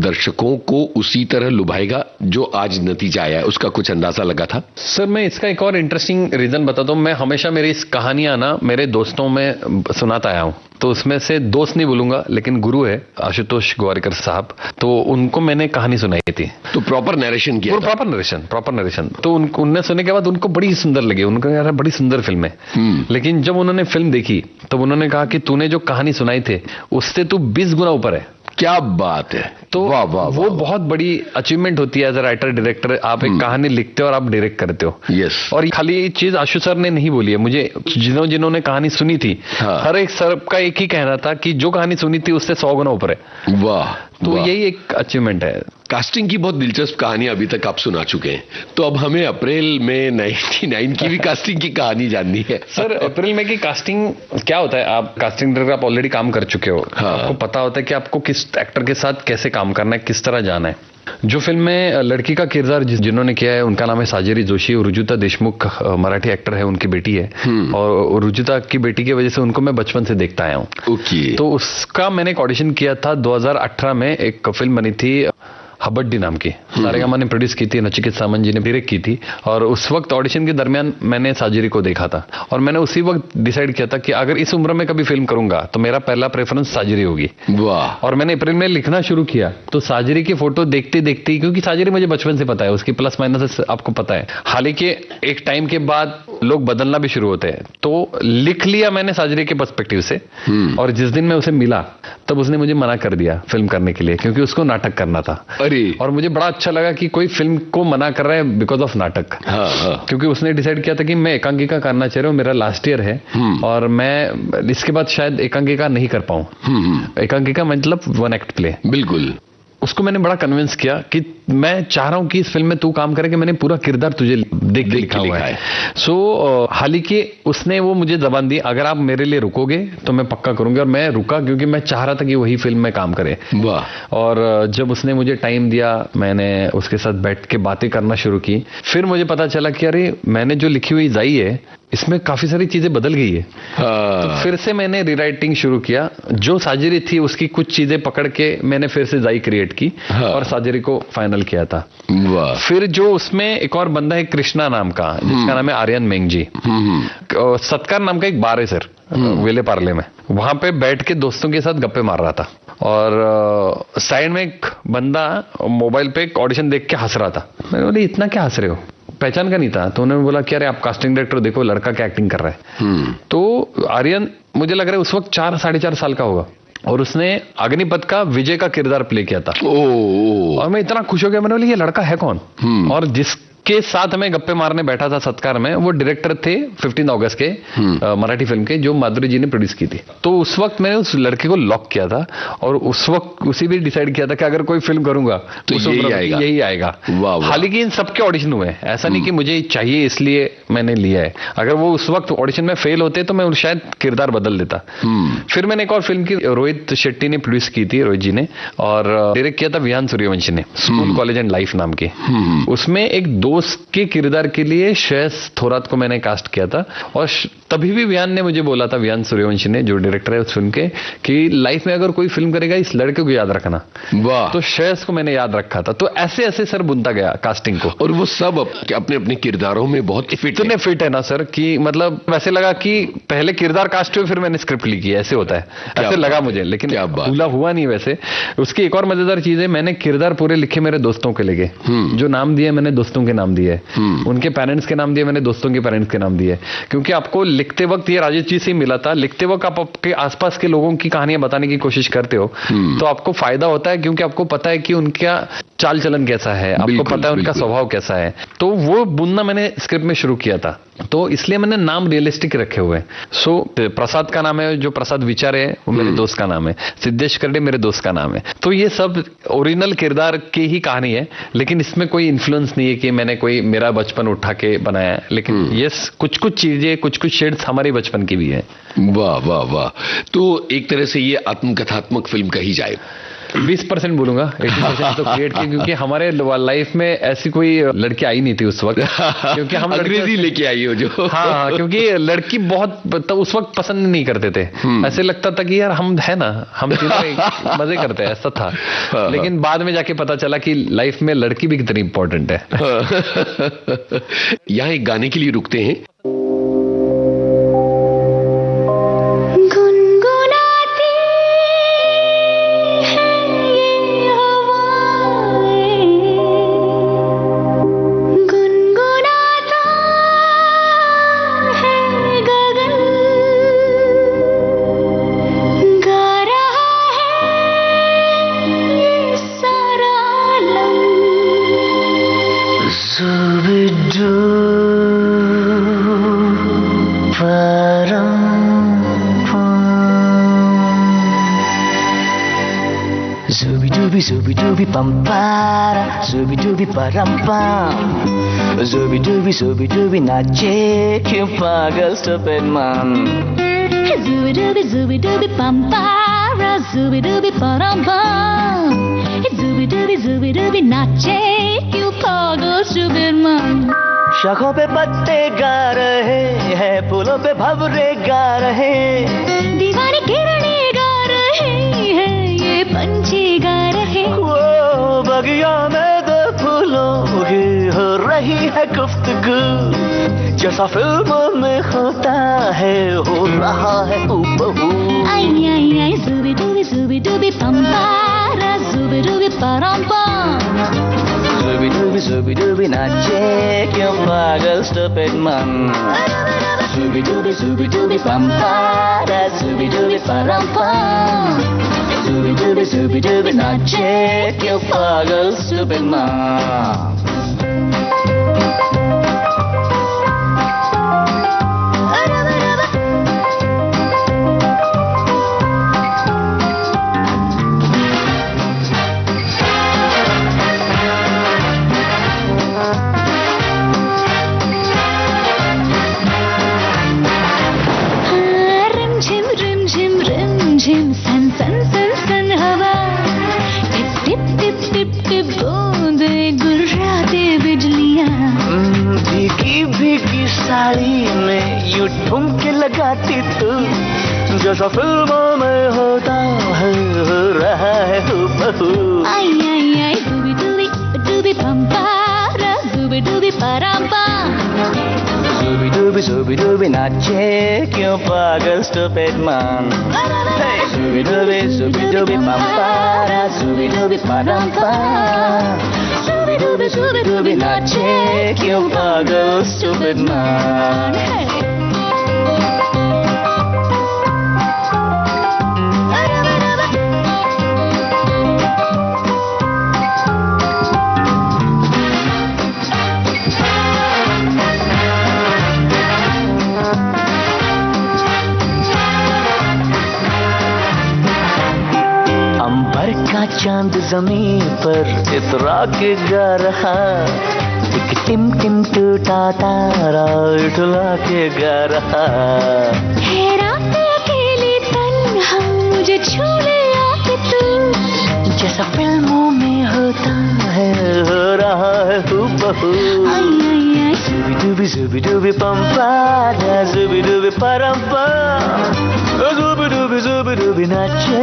दर्शकों को उसी तरह लुभाएगा जो आज नतीजा आया है, उसका कुछ अंदाजा लगा था? सर मैं इसका एक और इंटरेस्टिंग रीजन बताता हूँ। मैं हमेशा मेरी इस कहानियां ना मेरे दोस्तों में सुनाता आया हूँ, तो उसमें से दोस्त नहीं बोलूंगा लेकिन गुरु है आशुतोष गोवारिकर साहब, तो उनको मैंने कहानी सुनाई थी। तो प्रॉपर नरेशन किया? Proper narration. तो उनने सुनने के बाद उनको बड़ी सुंदर लगी, उनको यार बड़ी सुंदर फिल्म है। लेकिन जब उन्होंने फिल्म देखी तब उन्होंने कहा कि तूने जो कहानी सुनाई थे उससे तू 20 गुना ऊपर है। क्या बात है! तो वो बहुत बड़ी अचीवमेंट होती है एज अ राइटर डायरेक्टर। आप एक कहानी लिखते हो और आप डायरेक्ट करते हो। यस। और खाली ये चीज आशु सर ने नहीं बोली है, मुझे जिन्होंने कहानी सुनी थी, हर एक सर का एक ही कहना था कि जो कहानी सुनी थी उससे 100 गुना ऊपर है। वाह! तो यही एक अचीवमेंट है। कास्टिंग की बहुत दिलचस्प कहानी अभी तक आप सुना चुके हैं, तो अब हमें अप्रैल में 99 की भी कास्टिंग की कहानी जाननी है। सर अप्रैल में की कास्टिंग क्या होता है, आप कास्टिंग डायरेक्टर आप ऑलरेडी काम कर चुके हो। आपको पता होता है कि आपको किस एक्टर के साथ कैसे काम करना है, किस तरह जाना है। जो फिल्म में लड़की का किरदार जिन्होंने किया है उनका नाम है साजिरी जोशी, और रुजुता देशमुख मराठी एक्टर है, उनकी बेटी है। और रुजुता की बेटी की वजह से उनको मैं बचपन से देखता आया हूँ। तो उसका मैंने एक ऑडिशन किया था 2018 में। एक फिल्म बनी थी हबड्डी नाम की, सारेगामा ने प्रोड्यूस की थी, नचिकेत सामंत जी ने डायरेक्ट की थी। और उस वक्त ऑडिशन के दरमियान मैंने साजिरी को देखा था और मैंने उसी वक्त डिसाइड किया था कि अगर इस उम्र में कभी फिल्म करूंगा तो मेरा पहला प्रेफरेंस साजिरी होगी। वाह! और मैंने अप्रैल में लिखना शुरू किया तो साजिरी की फोटो देखते देखते, क्योंकि साजिरी मुझे बचपन से पता है, उसकी प्लस माइनस आपको पता है। हालांकि एक टाइम के बाद लोग बदलना भी शुरू होते हैं, तो लिख लिया मैंने साजिरी के पर्सपेक्टिव से। और जिस दिन मैं उसे मिला तब उसने मुझे मना कर दिया फिल्म करने के लिए, क्योंकि उसको नाटक करना था। और मुझे बड़ा अच्छा लगा कि कोई फिल्म को मना कर रहा है बिकॉज ऑफ नाटक। क्योंकि उसने डिसाइड किया था कि मैं एकांकिका करना चाह रहा हूँ, मेरा लास्ट ईयर है और मैं इसके बाद शायद एकांकिका नहीं कर पाऊं। एकांकिका मतलब 1 एक्ट प्ले। बिल्कुल। उसको मैंने बड़ा कन्विंस किया कि मैं चाह रहा हूं कि इस फिल्म में तू काम करे, कि मैंने पूरा किरदार तुझे देख के लिखा हुआ है। हालांकि उसने वो मुझे जबान दी, अगर आप मेरे लिए रुकोगे तो मैं पक्का करूंगा। और मैं रुका क्योंकि मैं चाह रहा था कि वही फिल्म में काम करे। वाह! और जब उसने मुझे टाइम दिया, मैंने उसके साथ बैठ के बातें करना शुरू की। फिर मुझे पता चला कि अरे मैंने जो लिखी हुई जाई है इसमें काफी सारी चीजें बदल गई है। तो फिर से मैंने रीराइटिंग शुरू किया। जो साजिरी थी उसकी कुछ चीजें पकड़ के मैंने फिर से जाई क्रिएट की और साजिरी को फाइनल किया था। वाह! फिर जो उसमें एक और बंदा है कृष्णा नाम का, जिसका नाम है आर्यन मेंगजी। सत्कार नाम का एक बार है सर वेले पार्ले में, वहां पे बैठ के दोस्तों के साथ गप्पे मार रहा था और साइड में एक बंदा मोबाइल पे एक ऑडिशन देख के हंस रहा था। मैंने बोला इतना क्या हंस रहे हो, पहचान का नहीं था। तो उन्होंने बोला कि अरे आप कास्टिंग डायरेक्टर देखो, लड़का क्या एक्टिंग कर रहा है। तो आर्यन मुझे लग रहा है उस वक्त 4-4.5 साल का होगा और उसने अग्निपथ का विजय का किरदार प्ले किया था। और मैं इतना खुश हो गया, मैंने बोला ये लड़का है कौन। और जिसके साथ मैं गप्पे मारने बैठा था सत्कार में, वो डायरेक्टर थे 15 अगस्त के मराठी फिल्म के, जो माधुरी जी ने प्रोड्यूस की थी। तो उस वक्त मैंने उस लड़के को लॉक किया था और उस वक्त उसी भी डिसाइड किया था कि अगर कोई फिल्म करूंगा तो यही आएगा। हालांकि इन सबके ऑडिशन हुए, ऐसा नहीं कि मुझे चाहिए इसलिए मैंने लिया है। अगर वो उस वक्त ऑडिशन में फेल होते तो मैं शायद किरदार बदल देता। फिर मैंने एक और फिल्म की, रोहित शेट्टी ने प्रोड्यूस की थी, रोहित जी ने, और डायरेक्ट किया था विहान सूर्यवंशी ने, स्कूल कॉलेज एंड लाइफ नाम की। उसमें एक दोस्त के किरदार के लिए श्रेयस थोरात को मैंने कास्ट किया था। और तभी भी विहान ने मुझे बोला था, विहान सूर्यवंशी ने जो डायरेक्टर है उस फिल्म के, कि लाइफ में अगर कोई फिल्म करेगा इस लड़के को याद रखना। वाह! तो श्रेयस को मैंने याद रखा था। तो ऐसे ऐसे सर बुनता गया कास्टिंग को। और वो सब अपने अपने किरदारों में बहुत इतने फिट है ना सर कि मतलब वैसे लगा कि पहले किरदार कास्ट हुए फिर मैंने स्क्रिप्ट लिखी है, ऐसे होता है, ऐसे लगा मुझे। लेकिन भूला हुआ नहीं। वैसे उसकी एक और मजेदार चीज है, मैंने किरदार पूरे लिखे मेरे दोस्तों के लिए। जो नाम दिए मैंने दोस्तों के नाम दिए, उनके पेरेंट्स के नाम दिए मैंने दोस्तों के पेरेंट्स के नाम दिए। क्योंकि आपको लिखते वक्त, ये राजेश जी से मिला था, लिखते वक्त आप आपके आसपास के लोगों की कहानियां बताने की कोशिश करते हो तो आपको फायदा होता है, क्योंकि आपको पता है कि उनका चाल चलन कैसा है, आपको पता है उनका स्वभाव कैसा है। तो वो बुनना मैंने स्क्रिप्ट में शुरू किया था, तो इसलिए मैंने नाम रियलिस्टिक रखे हुए हैं। प्रसाद का नाम है, जो प्रसाद विचार है वो मेरे दोस्त का नाम है। सिद्धेश करडे मेरे दोस्त का नाम है। तो ये सब ओरिजिनल किरदार की ही कहानी है, लेकिन इसमें कोई इन्फ्लुएंस नहीं है कि मैंने कोई मेरा बचपन उठा के बनाया है। लेकिन ये कुछ चीजें, कुछ शेड्स हमारे बचपन की भी है। वाह वाह वाह! तो एक तरह से ये आत्मकथात्मक फिल्म कही जाए। 20% बोलूंगा, 80% तो क्रिएट की, क्योंकि हमारे लाइफ में ऐसी कोई लड़की आई नहीं थी उस वक्त, क्योंकि हम अंग्रेजी लेके आई हो जो। हाँ, क्योंकि लड़की बहुत तो उस वक्त पसंद नहीं करते थे। ऐसे लगता था कि यार हम है ना, हम तीनों मजे करते हैं, ऐसा था। लेकिन बाद में जाके पता चला कि लाइफ में लड़की भी कितनी इंपॉर्टेंट है। यहाँ एक गाने के लिए रुकते हैं। Zooby dooby pam para, zooby dooby param pam, zooby dooby nache क्यों पागल stupid man. Zooby dooby pam para, zooby dooby param pam, zooby dooby nache क्यों पागल stupid man. शाखों पे पत्ते गा रहे हैं, फूलों पे भंवरे गा रहे, दीवाने किरणें गा रहे हैं, ये पंछी गा रहे। वो बगिया में दो फूलों की हो रही है गुफ्तगू, जैसा फिल्मों में होता है हो रहा है हूबहू। आई आई आई ज़ूबी डूबी पंपारा, ज़ूबी डूबी परम पम, ज़ूबी डूबी नाचे क्यों पागल stupid man. Zooby dooby pampara, zooby dooby param pam, zooby dooby nache क्यों पागल stupid man. साड़ी में यूं ठुमके लगाती तू, जैसा फिल्मों में होता है हो रहा है हूबहू। आई आई आई ज़ूबी डूबी पंपारा, ज़ूबी डूबी परम पम, ज़ूबी डूबी नाचे क्यों पागल stupid man. ज़ूबी डूबी पंपारा, ज़ूबी डूबी परम पम, ज़ूबी डूबी नाचे क्यों पागल stupid man. अंबर का चांद जमीन पर इतरा के गा रहा, एक टिम टिम टूटा तारा उठला के गा रहा। है रात अकेली तन्हा मुझे छू ले आके तू, जैसा फिल्मों में होता है हो रहा है हूबहू। आई आई आई ज़ूबी डूबी पंपारा, ज़ूबी डूबी परम पम, ज़ूबी डूबी नाचे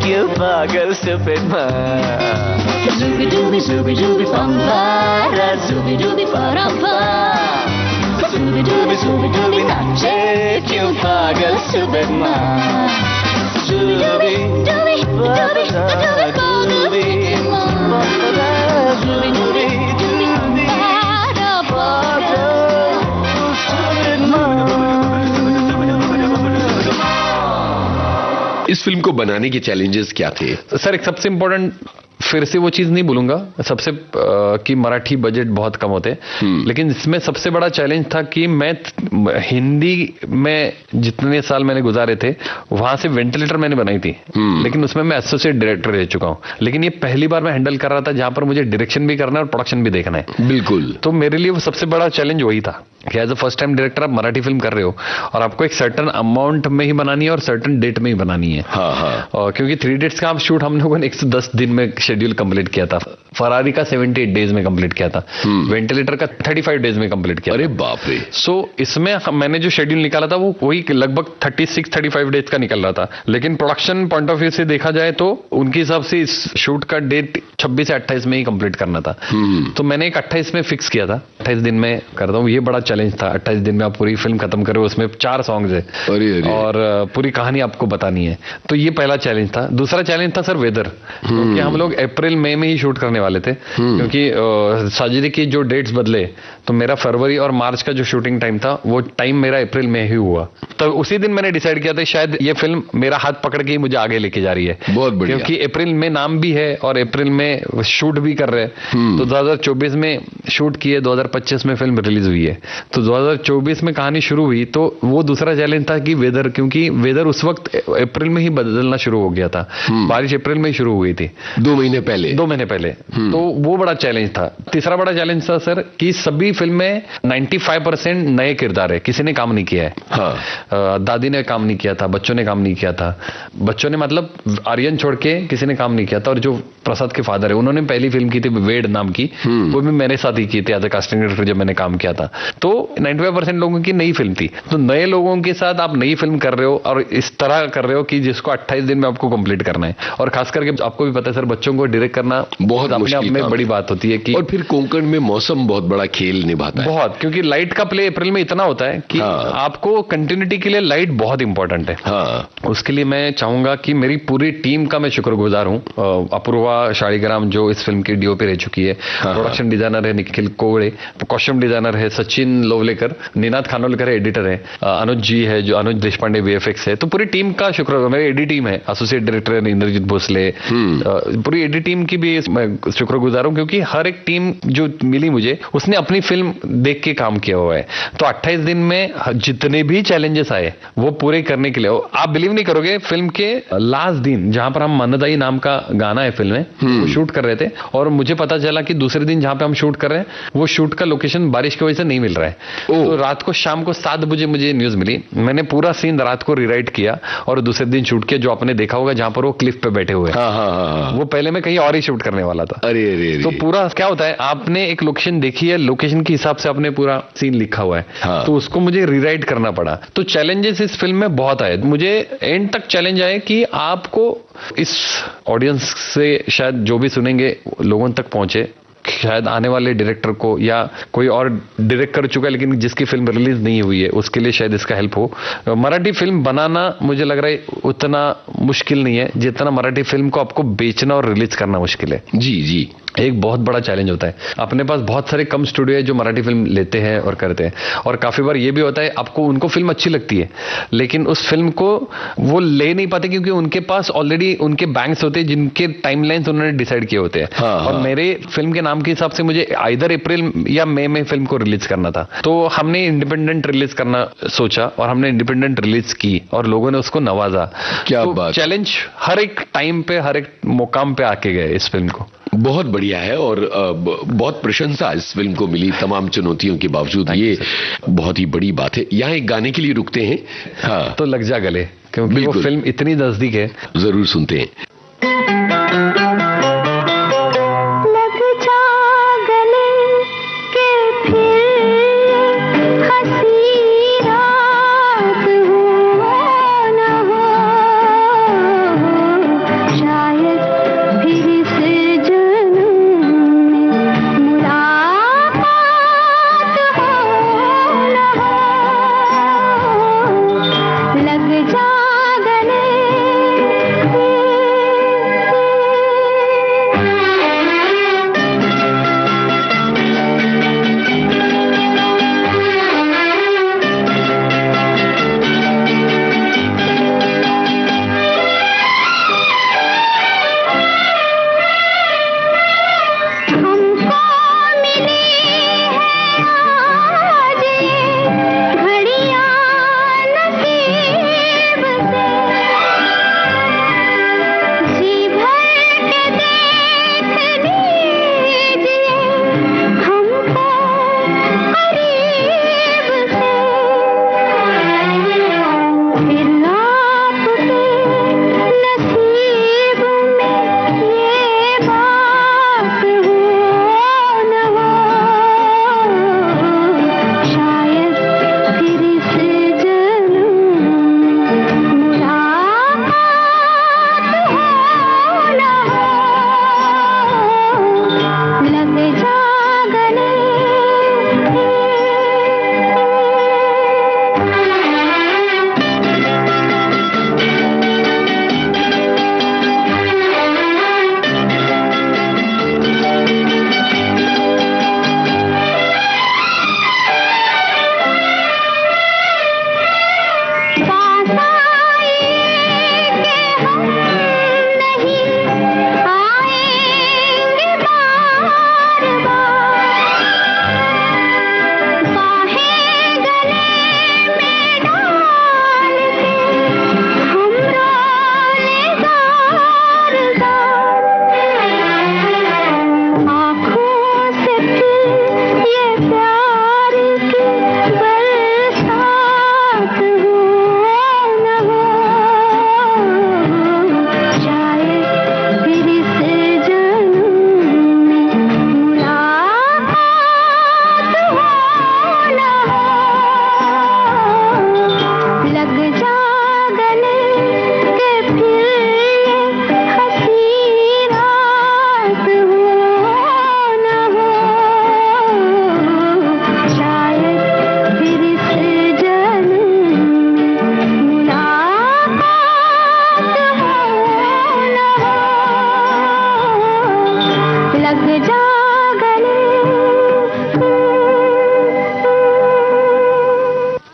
क्यों पागल stupid man. Zooby dooby pampara, ज़ूबी डूबी परम पम, ज़ूबी डूबी नाचे क्यों पागल stupid man. Zooby dooby pampara, ज़ूबी डूबी पागल stupid man. इस फिल्म को बनाने के चैलेंजेस क्या थे? सर, एक सबसे इम्पोर्टेंट, फिर से वो चीज नहीं बोलूंगा सबसे कि मराठी बजट बहुत कम होते, लेकिन इसमें सबसे बड़ा चैलेंज था कि मैं हिंदी में जितने साल मैंने गुजारे थे वहां से वेंटिलेटर मैंने बनाई थी, लेकिन उसमें मैं एसोसिएट डायरेक्टर रह चुका हूं। लेकिन ये पहली बार मैं हैंडल कर रहा था जहां पर मुझे डायरेक्शन भी करना है और प्रोडक्शन भी देखना है। बिल्कुल। तो मेरे लिए वो सबसे बड़ा चैलेंज वही था कि as a first time director आप मराठी फिल्म कर रहे हो और आपको एक सर्टन अमाउंट में ही बनानी है और सर्टन डेट में ही बनानी है। हाँ हाँ। और क्योंकि 3 इडियट्स का आप शूट हम लोगों ने 110 दिन में शेड्यूल कंप्लीट किया था, फरारी का 78 डेज में कंप्लीट किया था, वेंटिलेटर का 35 डेज में कंप्लीट किया। अरे बाप रे। सो इसमें मैंने जो शेड्यूल निकाला था वो वही लगभग 36-35 डेज का निकल रहा था, लेकिन प्रोडक्शन पॉइंट ऑफ व्यू से देखा जाए तो उनके हिसाब से इस शूट का डेट 26 से 28 में ही कंप्लीट करना था। तो मैंने एक 28 में फिक्स किया था, 28 दिन में करता हूँ। ये बड़ा चैलेंज था, 28 दिन में आप पूरी फिल्म खत्म करो, उसमें 4 सॉन्ग्स है और पूरी कहानी आपको बतानी है। तो ये पहला चैलेंज था। दूसरा चैलेंज था सर वेदर, क्योंकि हम लोग अप्रैल मई में ही शूट करने वाले थे, क्योंकि साजिदी की जो डेट्स बदले तो मेरा फरवरी और मार्च का जो शूटिंग टाइम था वो टाइम मेरा अप्रैल में ही हुआ। तो उसी दिन मैंने डिसाइड किया था शायद ये फिल्म मेरा हाथ पकड़ के ही मुझे आगे लेके जा रही है। बहुत बढ़िया। क्योंकि अप्रैल में नाम भी है और अप्रैल में शूट भी कर रहे हैं। तो 2024 में शूट किए, 2025 में फिल्म रिलीज हुई है। तो 2024 में कहानी शुरू हुई तो वो दूसरा चैलेंज था कि वेदर, क्योंकि वेदर उस वक्त अप्रैल में ही बदलना शुरू हो गया था। बारिश अप्रैल में ही शुरू हो गई थी, 2 महीने पहले। 2 महीने पहले। तो वो बड़ा चैलेंज था। तीसरा बड़ा चैलेंज था सर कि सभी फिल्म में 95% नए किरदार है, किसी ने काम नहीं किया है। हाँ। दादी ने काम नहीं किया था, बच्चों ने काम नहीं किया था। बच्चों ने मतलब आर्यन छोड़ के किसी ने काम नहीं किया था। और जो प्रसाद के फादर है उन्होंने पहली फिल्म की थी वेड नाम की, वो भी मेरे साथ ही की थी एज ए कास्टिंग डायरेक्टर जब मैंने काम किया था। तो 95% लोगों की नई फिल्म थी। तो नए लोगों के साथ आप नई फिल्म कर रहे हो और इस तरह कर रहे हो कि जिसको 28 दिन में आपको कंप्लीट करना है। और खास करके आपको भी पता है सर, बच्चों को डायरेक्ट करना बहुत अपने आप में बड़ी बात होती है कि, और फिर कोंकण में मौसम बहुत बड़ा खेल निभाता है। बहुत, क्योंकि लाइट का प्ले अप्रैल में इतना होता है कि आपको कंटिन्यूटी के लिए लाइट बहुत इंपॉर्टेंट है। उसके लिए मैं चाहूंगा कि मेरी पूरी टीम का मैं शुक्रगुजार हूं। अपूर्वा शालिग्राम जो इस फिल्म की डीओपी रह चुकी है, प्रोडक्शन डिजाइनर है निखिल कोवड़े, कॉस्ट्यूम डिजाइनर है सचिन लोवलेकर, निनाद खानोलकर है एडिटर है, अनुज जी है जो अनुज देशपांडे वीएफएक्स है। तो पूरी टीम का शुक्र, मेरी एडी टीम है, एसोसिएट डायरेक्टर है इंद्रजीत भोसले, पूरी एडी टीम की भी मैं शुक्रगुजार हूं, क्योंकि हर एक टीम जो मिली मुझे उसने अपनी फिल्म देख के काम किया हुआ है। तो 28 दिन में जितने भी चैलेंजेस आए वो पूरे करने के लिए, आप बिलीव नहीं करोगे, फिल्म के लास्ट दिन जहां पर हम मनदाई नाम का गाना है फिल्म में, वो शूट कर रहे थे और मुझे पता चला कि दूसरे दिन जहां पे हम शूट कर रहे हैं वो शूट का लोकेशन बारिश की वजह से नहीं मिल रहा है। तो रात को शाम को 7 बजे मुझे न्यूज मिली, मैंने पूरा सीन रात को रीराइट किया और दूसरे दिन शूट किया, जो आपने देखा होगा जहां पर वो क्लिफ पे बैठे हुए हैं। वो पहले मैं कहीं और ही शूट करने वाला था। अरे तो पूरा क्या होता है, आपने एक लोकेशन देखी है, लोकेशन के हिसाब से आपने पूरा सीन लिखा हुआ है, तो उसको मुझे रीराइट करना पड़ा। तो चैलेंजेस इस फिल्म में बहुत आए, मुझे एंड तक चैलेंज आए कि आपको इस ऑडियंस से शायद जो भी सुनेंगे लोगों तक पहुंचे, शायद आने वाले डायरेक्टर को या कोई और डायरेक्ट कर चुका है लेकिन जिसकी फिल्म रिलीज नहीं हुई है उसके लिए शायद इसका हेल्प हो। मराठी फिल्म बनाना मुझे लग रहा है उतना मुश्किल नहीं है जितना मराठी फिल्म को आपको बेचना और रिलीज करना मुश्किल है। जी जी, एक बहुत बड़ा चैलेंज होता है। अपने पास बहुत सारे कम स्टूडियो है जो मराठी फिल्म लेते हैं और करते हैं, और काफी बार ये भी होता है आपको उनको फिल्म अच्छी लगती है लेकिन उस फिल्म को वो ले नहीं पाते क्योंकि उनके पास ऑलरेडी उनके बैंक्स होते हैं जिनके टाइमलाइंस उन्होंने डिसाइड किए होते हैं। और मेरे फिल्म के नाम के हिसाब से मुझे आइदर अप्रैल या मई में फिल्म को रिलीज करना था, तो हमने इंडिपेंडेंट रिलीज करना सोचा और हमने इंडिपेंडेंट रिलीज की और लोगों ने उसको नवाजा। क्या तो बात। चैलेंज हर एक टाइम पे हर एक मुकाम पे आके गए इस फिल्म को। बहुत बढ़िया है और बहुत प्रशंसा इस फिल्म को मिली तमाम चुनौतियों के बावजूद। ये बहुत ही बड़ी बात है। यहाँ एक गाने के लिए रुकते हैं। हाँ, तो लग जा गले, क्योंकि वो फिल्म इतनी नजदीक है। जरूर सुनते हैं।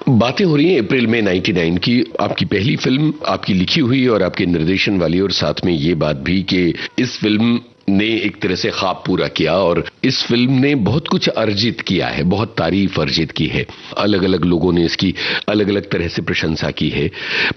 बातें हो रही हैं अप्रैल में 99 की, आपकी पहली फिल्म, आपकी लिखी हुई और आपके निर्देशन वाली, और साथ में ये बात भी कि इस फिल्म ने एक तरह से ख्वाब पूरा किया और इस फिल्म ने बहुत कुछ अर्जित किया है, बहुत तारीफ अर्जित की है, अलग अलग लोगों ने इसकी अलग अलग तरह से प्रशंसा की है।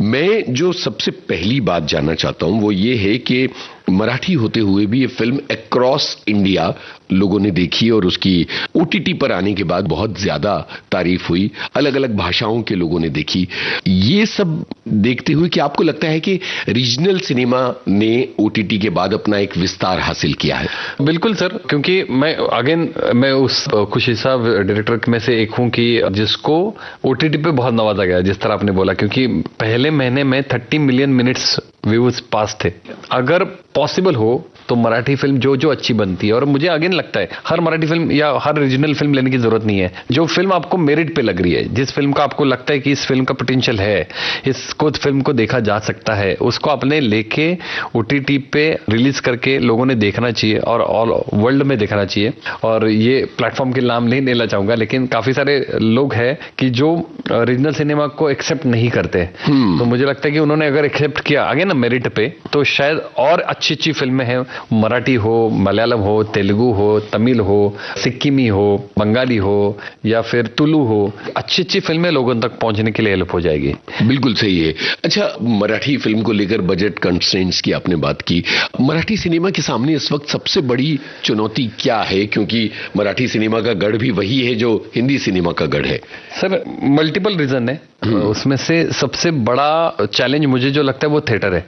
मैं जो सबसे पहली बात जानना चाहता हूं वो ये है कि मराठी होते हुए भी ये फिल्म अक्रॉस इंडिया लोगों ने देखी और उसकी ओटीटी पर आने के बाद बहुत ज्यादा तारीफ हुई, अलग अलग भाषाओं के लोगों ने देखी। ये सब देखते हुए कि आपको लगता है कि रीजनल सिनेमा ने ओटीटी के बाद अपना एक विस्तार हासिल किया है? बिल्कुल सर, क्योंकि मैं उस खुशी साहब डायरेक्टर में से एक हूं कि जिसको ओटीटी पे बहुत नवाजा गया, जिस तरह आपने बोला, क्योंकि पहले महीने में 30 मिलियन मिनट्स व्यूज पास थे। अगर पॉसिबल हो तो मराठी फिल्म जो अच्छी बनती है, और मुझे अगेन लगता है हर मराठी फिल्म या हर रीजनल फिल्म लेने की जरूरत नहीं है, जो फिल्म आपको मेरिट पे लग रही है, जिस फिल्म का आपको लगता है कि इस फिल्म का पोटेंशियल है, इसको फिल्म को देखा जा सकता है, उसको अपने लेके ओटीटी पे रिलीज करके लोगों ने देखना चाहिए और ऑल वर्ल्ड में देखना चाहिए। और ये प्लेटफॉर्म के नाम नहीं लेना चाहूंगा, लेकिन काफी सारे लोग हैं कि जो रीजनल सिनेमा को एक्सेप्ट नहीं करते, तो मुझे लगता है कि उन्होंने अगर एक्सेप्ट किया अगेन ना मेरिट पे, तो शायद और अच्छी अच्छी फिल्में हैं, मराठी हो, मलयालम हो, तेलुगु हो, तमिल हो, सिक्किमी हो, बंगाली हो या फिर तुलु हो, अच्छी अच्छी फिल्में लोगों तक पहुंचने के लिए हेल्प हो जाएगी। बिल्कुल सही है। अच्छा, मराठी फिल्म को लेकर बजट कंस्ट्रेंट्स की आपने बात की, मराठी सिनेमा के सामने इस वक्त सबसे बड़ी चुनौती क्या है? क्योंकि मराठी सिनेमा का गढ़ भी वही है जो हिंदी सिनेमा का गढ़ है। सर मल्टीपल रीजन है, उसमें से सबसे बड़ा चैलेंज मुझे जो लगता है वो थिएटर है।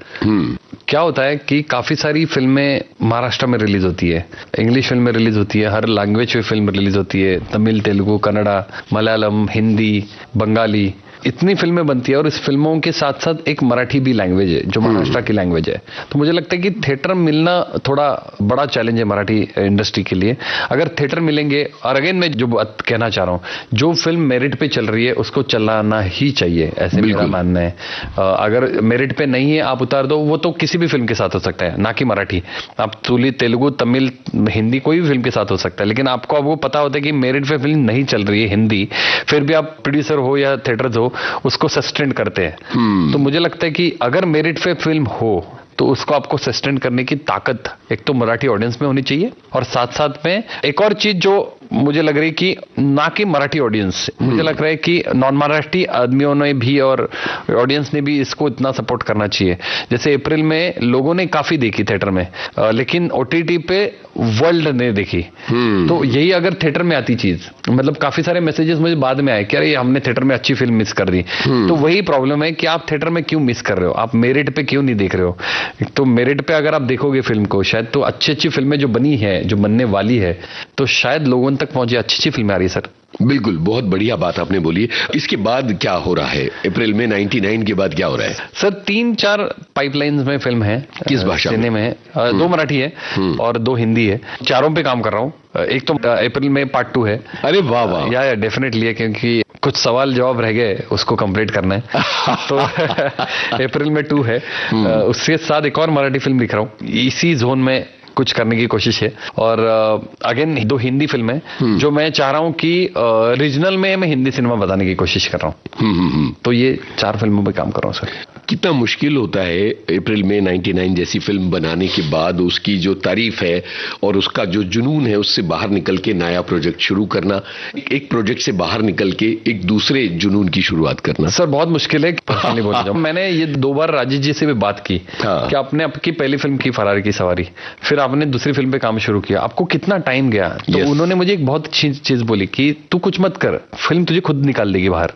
क्या होता है कि काफी सारी फिल्में महाराष्ट्र में रिलीज होती है, इंग्लिश फिल्में रिलीज होती है, हर लैंग्वेज में फिल्म रिलीज होती है, तमिल, तेलुगु, कन्नड़ा, मलयालम, हिंदी, बंगाली, इतनी फिल्में बनती है, और इस फिल्मों के साथ साथ एक मराठी भी लैंग्वेज है जो महाराष्ट्र की लैंग्वेज है। तो मुझे लगता है कि थिएटर मिलना थोड़ा बड़ा चैलेंज है मराठी इंडस्ट्री के लिए। अगर थिएटर मिलेंगे, और अगेन मैं जो बात कहना चाह रहा हूँ, जो फिल्म मेरिट पे चल रही है उसको चलाना ही चाहिए, ऐसे मेरा मानना है। अगर मेरिट पे नहीं है आप उतार दो, वो तो किसी भी फिल्म के साथ हो सकता है, ना कि मराठी, आप तुली, तेलुगु, तमिल, हिंदी, कोई भी फिल्म के साथ हो सकता है। लेकिन आपको पता होता है कि मेरिट पे फिल्म नहीं चल रही है हिंदी, फिर भी आप प्रोड्यूसर हो या थिएटर्स हो उसको सस्टेन करते हैं। तो मुझे लगता है कि अगर मेरिट पे फिल्म हो तो उसको आपको सस्टेन करने की ताकत एक तो मराठी ऑडियंस में होनी चाहिए, और साथ साथ में एक और चीज जो मुझे लग रही है कि ना कि मराठी ऑडियंस, मुझे लग रहा है कि नॉन मराठी आदमियों ने भी और ऑडियंस ने भी इसको इतना सपोर्ट करना चाहिए। जैसे अप्रैल में लोगों ने काफी देखी थिएटर में, लेकिन ओटीटी पे वर्ल्ड ने देखी। तो यही अगर थिएटर में आती चीज, मतलब काफी सारे मैसेजेस मुझे बाद में आए कि अरे हमने थिएटर में अच्छी फिल्म मिस कर दी। तो वही प्रॉब्लम है कि आप थिएटर में क्यों मिस कर रहे हो, आप मेरिट पे क्यों नहीं देख रहे हो। तो मेरिट पे अगर आप देखोगे फिल्म को, शायद तो अच्छी अच्छी फिल्में जो बनी है, जो बनने वाली है, तो शायद लोगों तक पहुंचे, अच्छी अच्छी फिल्में आ रही है सर। बिल्कुल, बहुत बढ़िया बात आपने बोली। इसके बाद क्या हो रहा है? अप्रैल में 99 के बाद क्या हो रहा है? सर 3-4 पाइपलाइंस में फिल्म है। किस भाषा में है? 2 मराठी है और 2 हिंदी है। चारों पे काम कर रहा हूँ। एक तो अप्रैल में पार्ट 2 है। अरे वाह वाह। या डेफिनेटली है, क्योंकि कुछ सवाल जवाब रह गए, उसको कंप्लीट करना है। तो अप्रैल में 2 है। उसके साथ एक और मराठी फिल्म लिख रहा हूँ, इसी जोन में कुछ करने की कोशिश है। और अगेन 2 हिंदी फिल्में जो मैं चाह रहा हूं कि रीजनल में मैं हिंदी सिनेमा बताने की कोशिश कर रहा हूं। तो ये 4 फिल्मों पे काम कर रहा हूं सर। कितना मुश्किल होता है अप्रैल में 99 जैसी फिल्म बनाने के बाद उसकी जो तारीफ है और उसका जो जुनून है उससे बाहर निकल के नया प्रोजेक्ट शुरू करना, एक प्रोजेक्ट से बाहर निकल के एक दूसरे जुनून की शुरुआत करना? सर बहुत मुश्किल है, पर्सनली बोलना चाहूं। मैंने ये 2 बार राजेश जी से भी बात की कि आपने आपकी पहली फिल्म की फरारी की सवारी, फिर आपने दूसरी फिल्म पे काम शुरू किया, आपको कितना टाइम गया? तो उन्होंने मुझे एक बहुत अच्छी चीज बोली कि तू कुछ मत कर, फिल्म तुझे खुद निकाल देगी बाहर।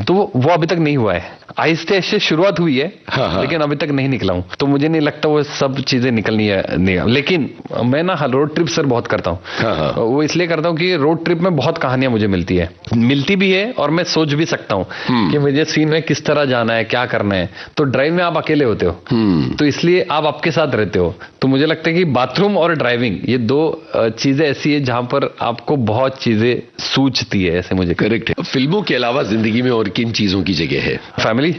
तो वो अभी तक नहीं हुआ है, आहिस्ते आहिस्ते शुरुआत हुई है, लेकिन अभी तक नहीं निकला हूं। तो मुझे नहीं लगता वो सब चीजें निकलनी है। लेकिन मैं ना रोड ट्रिप सर बहुत करता हूं। वो इसलिए करता हूं कि रोड ट्रिप में बहुत कहानियां मुझे मिलती भी है और मैं सोच भी सकता हूं कि मुझे सीन में किस तरह जाना है, क्या करना है। तो ड्राइव में आप अकेले होते हो, तो इसलिए आप आपके साथ रहते हो। तो मुझे लगता है कि बाथरूम और ड्राइविंग ये 2 चीजें ऐसी है जहां पर आपको बहुत चीजें सूझती है, ऐसे मुझे। करेक्ट है। फिल्मों के अलावा जिंदगी में और किन चीजों की जगह है? फैमिली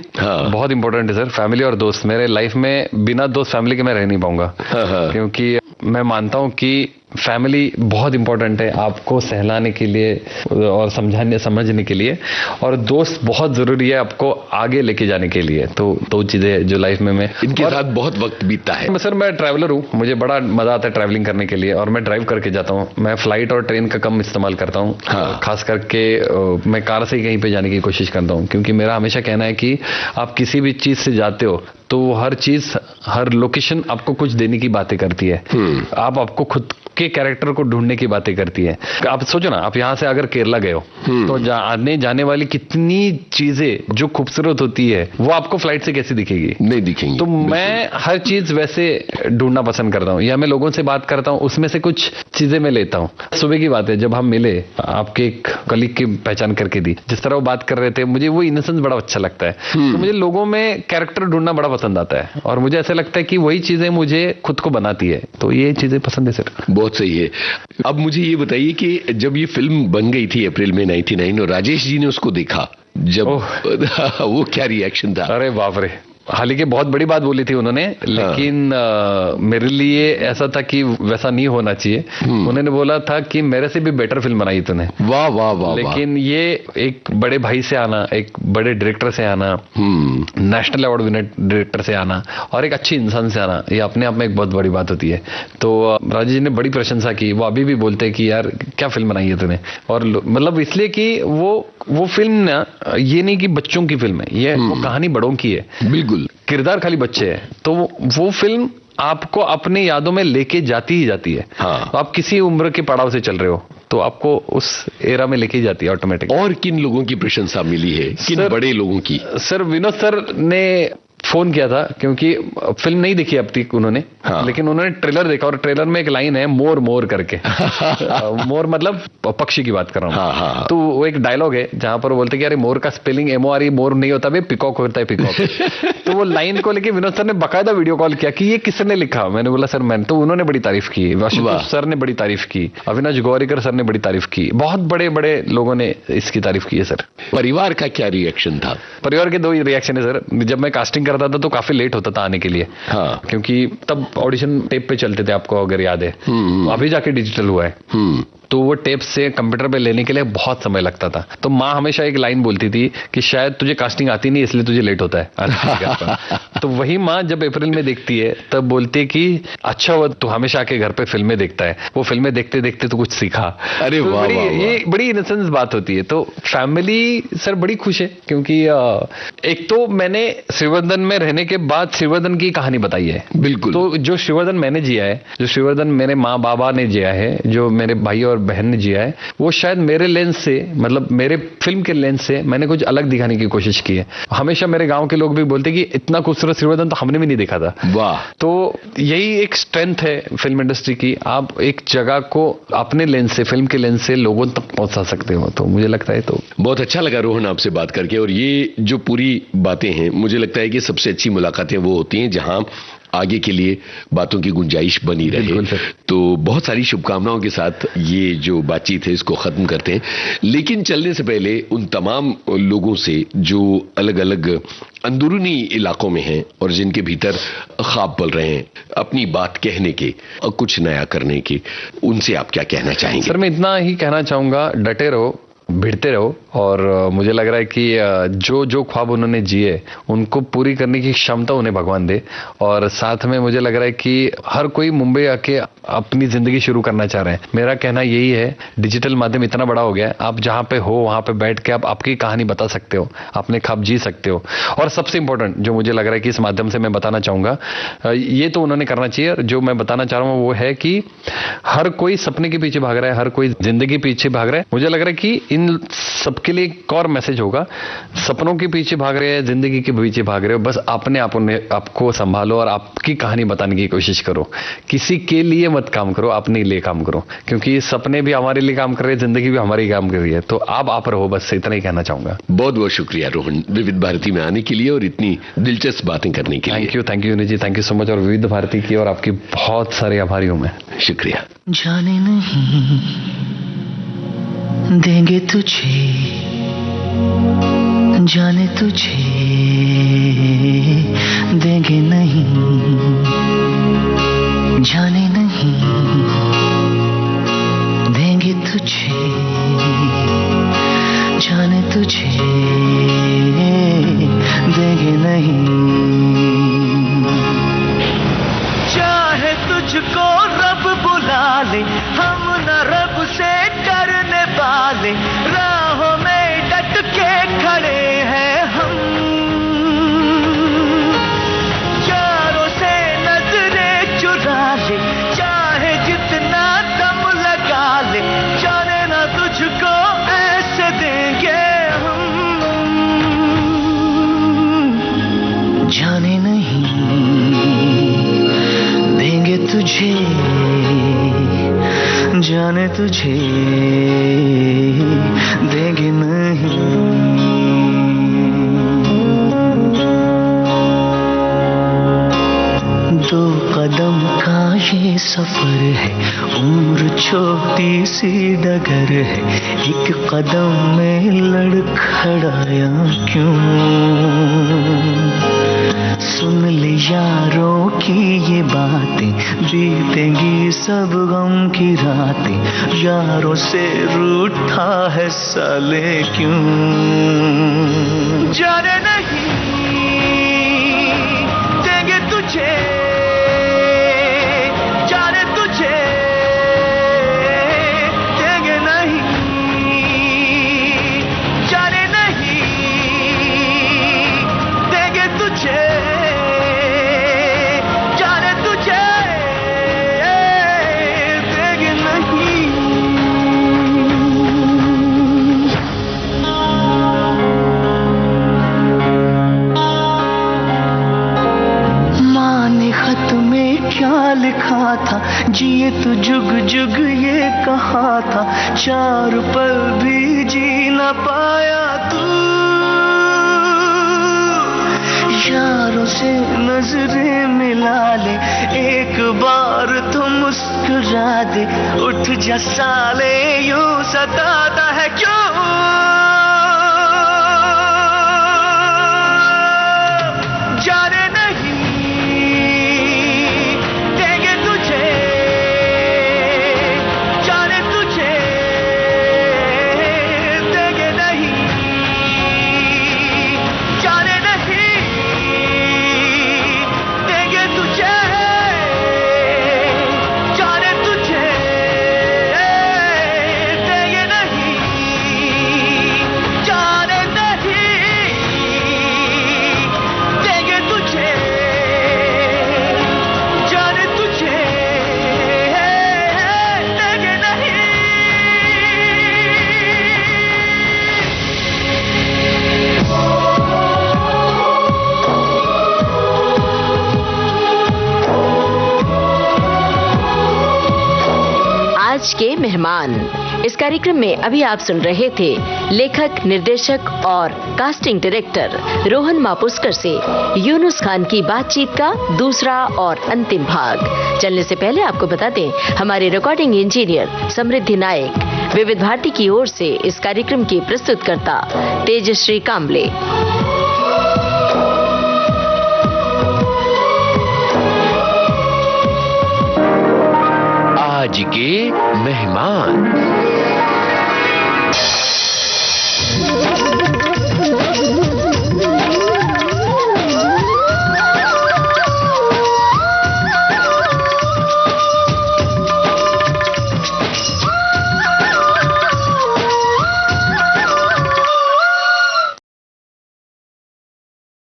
बहुत इंपॉर्टेंट है सर, फैमिली और दोस्त। मेरे लाइफ में बिना दोस्त फैमिली के मैं रह नहीं पाऊंगा, क्योंकि मैं मानता हूं कि फैमिली बहुत इंपॉर्टेंट है आपको सहलाने के लिए और समझने के लिए, और दोस्त बहुत जरूरी है आपको आगे लेके जाने के लिए। तो दो चीजें जो लाइफ में मैं इनके साथ बहुत वक्त बीतता है। सर मैं ट्रैवलर हूँ, मुझे बड़ा मजा आता है ट्रैवलिंग करने के लिए, और मैं ड्राइव करके जाता हूँ। मैं फ्लाइट और ट्रेन का कम इस्तेमाल करता हूँ। खास करके मैं कार से ही कहीं पे जाने की कोशिश करता हूँ, क्योंकि मेरा हमेशा कहना है कि आप किसी भी चीज से जाते हो तो हर चीज, हर लोकेशन आपको कुछ देने की बातें करती है। आपको खुद के कैरेक्टर को ढूंढने की बातें करती है। आप सोचो ना, आप यहाँ से अगर केरला गए हो तो आने जाने वाली कितनी चीजें जो खूबसूरत होती है वो आपको फ्लाइट से कैसी दिखेगी? नहीं दिखेंगी। तो मैं हर चीज वैसे ढूंढना पसंद करता हूँ, या मैं लोगों से बात करता हूँ, उसमें से कुछ चीजें मैं लेता हूँ। सुबह की बात है, जब हम मिले, आपके एक कलीग की पहचान करके दी, जिस तरह वो बात कर रहे थे, मुझे वो इनोसेंस बड़ा अच्छा लगता है। तो मुझे लोगों में कैरेक्टर ढूंढना बड़ा पसंद आता है, और मुझे ऐसा लगता है कि वही चीजें मुझे खुद को बनाती है। तो ये चीजें पसंद है सर। बहुत सही है। अब मुझे ये बताइए कि जब ये फिल्म बन गई थी अप्रैल में 99, और राजेश जी ने उसको देखा, जब वो क्या रिएक्शन था? अरे बाप रे, हालांकि बहुत बड़ी बात बोली थी उन्होंने, लेकिन मेरे लिए ऐसा था कि वैसा नहीं होना चाहिए। उन्होंने बोला था कि मेरे से भी बेटर फिल्म बनाई तूने। वाह वाह वाह। लेकिन ये एक बड़े भाई से आना, एक बड़े डायरेक्टर से आना, नेशनल अवार्ड विनर डायरेक्टर से आना, और एक अच्छे इंसान से आना, ये अपने आप में एक बहुत बड़ी बात होती है। तो राजेश जी ने बड़ी प्रशंसा की। वो अभी भी बोलते हैं कि यार क्या फिल्म बनाई है तूने, और मतलब इसलिए कि वो फिल्म ना, ये नहीं कि बच्चों की फिल्म है, ये वो कहानी बड़ों की है। बिल्कुल, किरदार खाली बच्चे हैं, तो वो फिल्म आपको अपने यादों में लेके जाती ही जाती है। तो आप किसी उम्र के पड़ाव से चल रहे हो तो आपको उस एरा में लेके जाती है ऑटोमेटिक। और किन लोगों की प्रशंसा मिली है, किन बड़े लोगों की? सर विनोद सर ने फोन किया था, क्योंकि फिल्म नहीं देखी अब तक उन्होंने, लेकिन उन्होंने ट्रेलर देखा, और ट्रेलर में एक लाइन है मोर मोर करके मोर मतलब पक्षी की बात कर रहा हूँ। तो वो एक डायलॉग है जहां पर वो बोलते कि अरे मोर का स्पेलिंग MORE मोर नहीं होता, वे पिकॉक होता है, पिकॉक। तो वो लाइन को लेके विनोद सर ने बकायदा वीडियो कॉल किया कि ये किसने लिखा। मैंने बोला सर मैंने। तो उन्होंने बड़ी तारीफ की, आशुतोष सर ने बड़ी तारीफ की, अविनाश गौरीकर सर ने बड़ी तारीफ की, बहुत बड़े बड़े लोगों ने इसकी तारीफ की है सर। परिवार का क्या रिएक्शन था? परिवार के दो ही रिएक्शन है सर। जब मैं कास्टिंग करता था तो काफी लेट होता था आने के लिए, क्योंकि तब ऑडिशन टेप पे चलते थे, आपको अगर याद है। अभी जाके डिजिटल हुआ है। तो वो टेप से कंप्यूटर पे लेने के लिए बहुत समय लगता था। तो माँ हमेशा एक लाइन बोलती थी कि शायद तुझे कास्टिंग आती नहीं इसलिए तुझे लेट होता है। तो वही माँ जब अप्रैल में देखती है तब बोलती है कि अच्छा वो तू हमेशा आके घर पे फिल्में देखता है, वो फिल्में देखते देखते तो कुछ सीखा। अरे तो वाह, ये बड़ी इनोसेंस बात होती है। तो फैमिली सर बड़ी खुश है, क्योंकि एक तो मैंने श्रीवर्धन में रहने के बाद श्रीवर्धन की कहानी बताई है। बिल्कुल। तो जो श्रीवर्धन मैंने जिया है, जो श्रीवर्धन मेरे माँ बाबा ने जिया है, जो मेरे भाई और बहन ने जिया है, वो शायद मेरे लेंस से, मतलब मेरे फिल्म के लेंस से मैंने कुछ अलग दिखाने की कोशिश की है। हमेशा मेरे गांव के लोग भी बोलते कि इतना खूबसूरत श्रीवर्धन तो हमने भी नहीं देखा था। वाह। तो यही एक स्ट्रेंथ है फिल्म इंडस्ट्री की, आप एक जगह को अपने लेंस से, फिल्म के लेंस से लोगों तक पहुंचा सकते हो। तो मुझे लगता है तो बहुत अच्छा लगा रोहन आपसे बात करके। और ये जो पूरी बातें हैं, मुझे लगता है कि सबसे अच्छी मुलाकातें वो होती हैं जहां आगे के लिए बातों की गुंजाइश बनी रहे। तो बहुत सारी शुभकामनाओं के साथ ये जो बातचीत है इसको खत्म करते हैं, लेकिन चलने से पहले उन तमाम लोगों से जो अलग अलग अंदरूनी इलाकों में हैं और जिनके भीतर ख्वाब पल रहे हैं अपनी बात कहने के और कुछ नया करने के, उनसे आप क्या कहना चाहेंगे? सर मैं इतना ही कहना चाहूंगा, डटे रहो, भिड़ते रहो, और मुझे लग रहा है कि जो ख्वाब उन्होंने जिए उनको पूरी करने की क्षमता उन्हें भगवान दे। और साथ में मुझे लग रहा है कि हर कोई मुंबई आके अपनी जिंदगी शुरू करना चाह रहे हैं। मेरा कहना यही है, डिजिटल माध्यम इतना बड़ा हो गया है, आप जहां पे हो वहां पे बैठ के आप आपकी कहानी बता सकते हो, अपने ख्वाब जी सकते हो। और सबसे इंपॉर्टेंट जो मुझे लग रहा है कि इस माध्यम से मैं बताना चाहूंगा, ये तो उन्होंने करना चाहिए, जो मैं बताना चाह रहा हूँ वो है कि हर कोई सपने के पीछे भाग रहा है, हर कोई जिंदगी पीछे भाग रहा है। मुझे लग रहा है कि इन सबके लिए एक और मैसेज होगा, सपनों के पीछे भाग रहे हैं, जिंदगी के पीछे भाग रहे हो, बस अपने आपको संभालो और आपकी कहानी बताने की कोशिश करो। किसी के लिए मत काम करो, अपने लिए काम करो, क्योंकि सपने भी हमारे लिए काम कर रहे हैं, जिंदगी भी हमारी काम कर रही है। तो आप रहो, बस इतना ही कहना चाहूंगा। बहुत बहुत शुक्रिया रोहन, विविध भारती में आने के लिए और इतनी दिलचस्प बातें करने के लिए। Thank you ji, thank you so much. और विविध भारती की और आपकी बहुत सारे आभारी हूं मैं। शुक्रिया। जाने नहीं देंगे तुझे जाने तुझे देंगे नहीं, जाने नहीं देंगे तुझे, जाने तुझे देंगे नहीं। चाहे तुझको रब बुला ले, हम न रब से डरने वाले, राहों में डट के खड़े हैं हम। यारों से नजरें चुरा ले, चाहे जितना दम लगा ले, जाने ना तुझको ऐसे देंगे हम। जाने नहीं देंगे तुझे, जाने तुझे देंगे नहीं। दो कदम का ये सफर है, उम्र छोटी सी डगर है, एक कदम में लड़खड़ाया क्यों। सुन ले यारों की ये बातें, बीतेंगी सब गम की रातें, यारों से रूठा है साले क्यों। जाने नहीं देंगे तुझे, जाने तुझे देंगे नहीं, जाने नहीं देंगे तुझे, जाने तुझे देंगे नहीं। माँ ने खत में क्या लिखा था, जिए तो जुग जुग ये कहा था, चार पल भी जी न पाया तू। यारों से नजरें मिला ले, एक बार तो मुस्कुरा दे, उठ जा साले यूं सताता है क्यों। जाने नहीं देंगे तुझे, जाने तुझे देंगे नहीं, जाने नहीं देंगे तुझे, जाने तुझे देंगे नहीं, जाने नहीं देंगे तुझे, जाने तुझे देंगे नहीं। आज के मेहमान। इस कार्यक्रम में अभी आप सुन रहे थे लेखक, निर्देशक और कास्टिंग डायरेक्टर रोहन मापुस्कर से यूनुस खान की बातचीत का दूसरा और अंतिम भाग। चलने से पहले आपको बता दें, हमारे रिकॉर्डिंग इंजीनियर समृद्धि नायक, विविध भारती की ओर से इस कार्यक्रम की प्रस्तुतकर्ता तेजश्री कांबले। आज के मेहमान।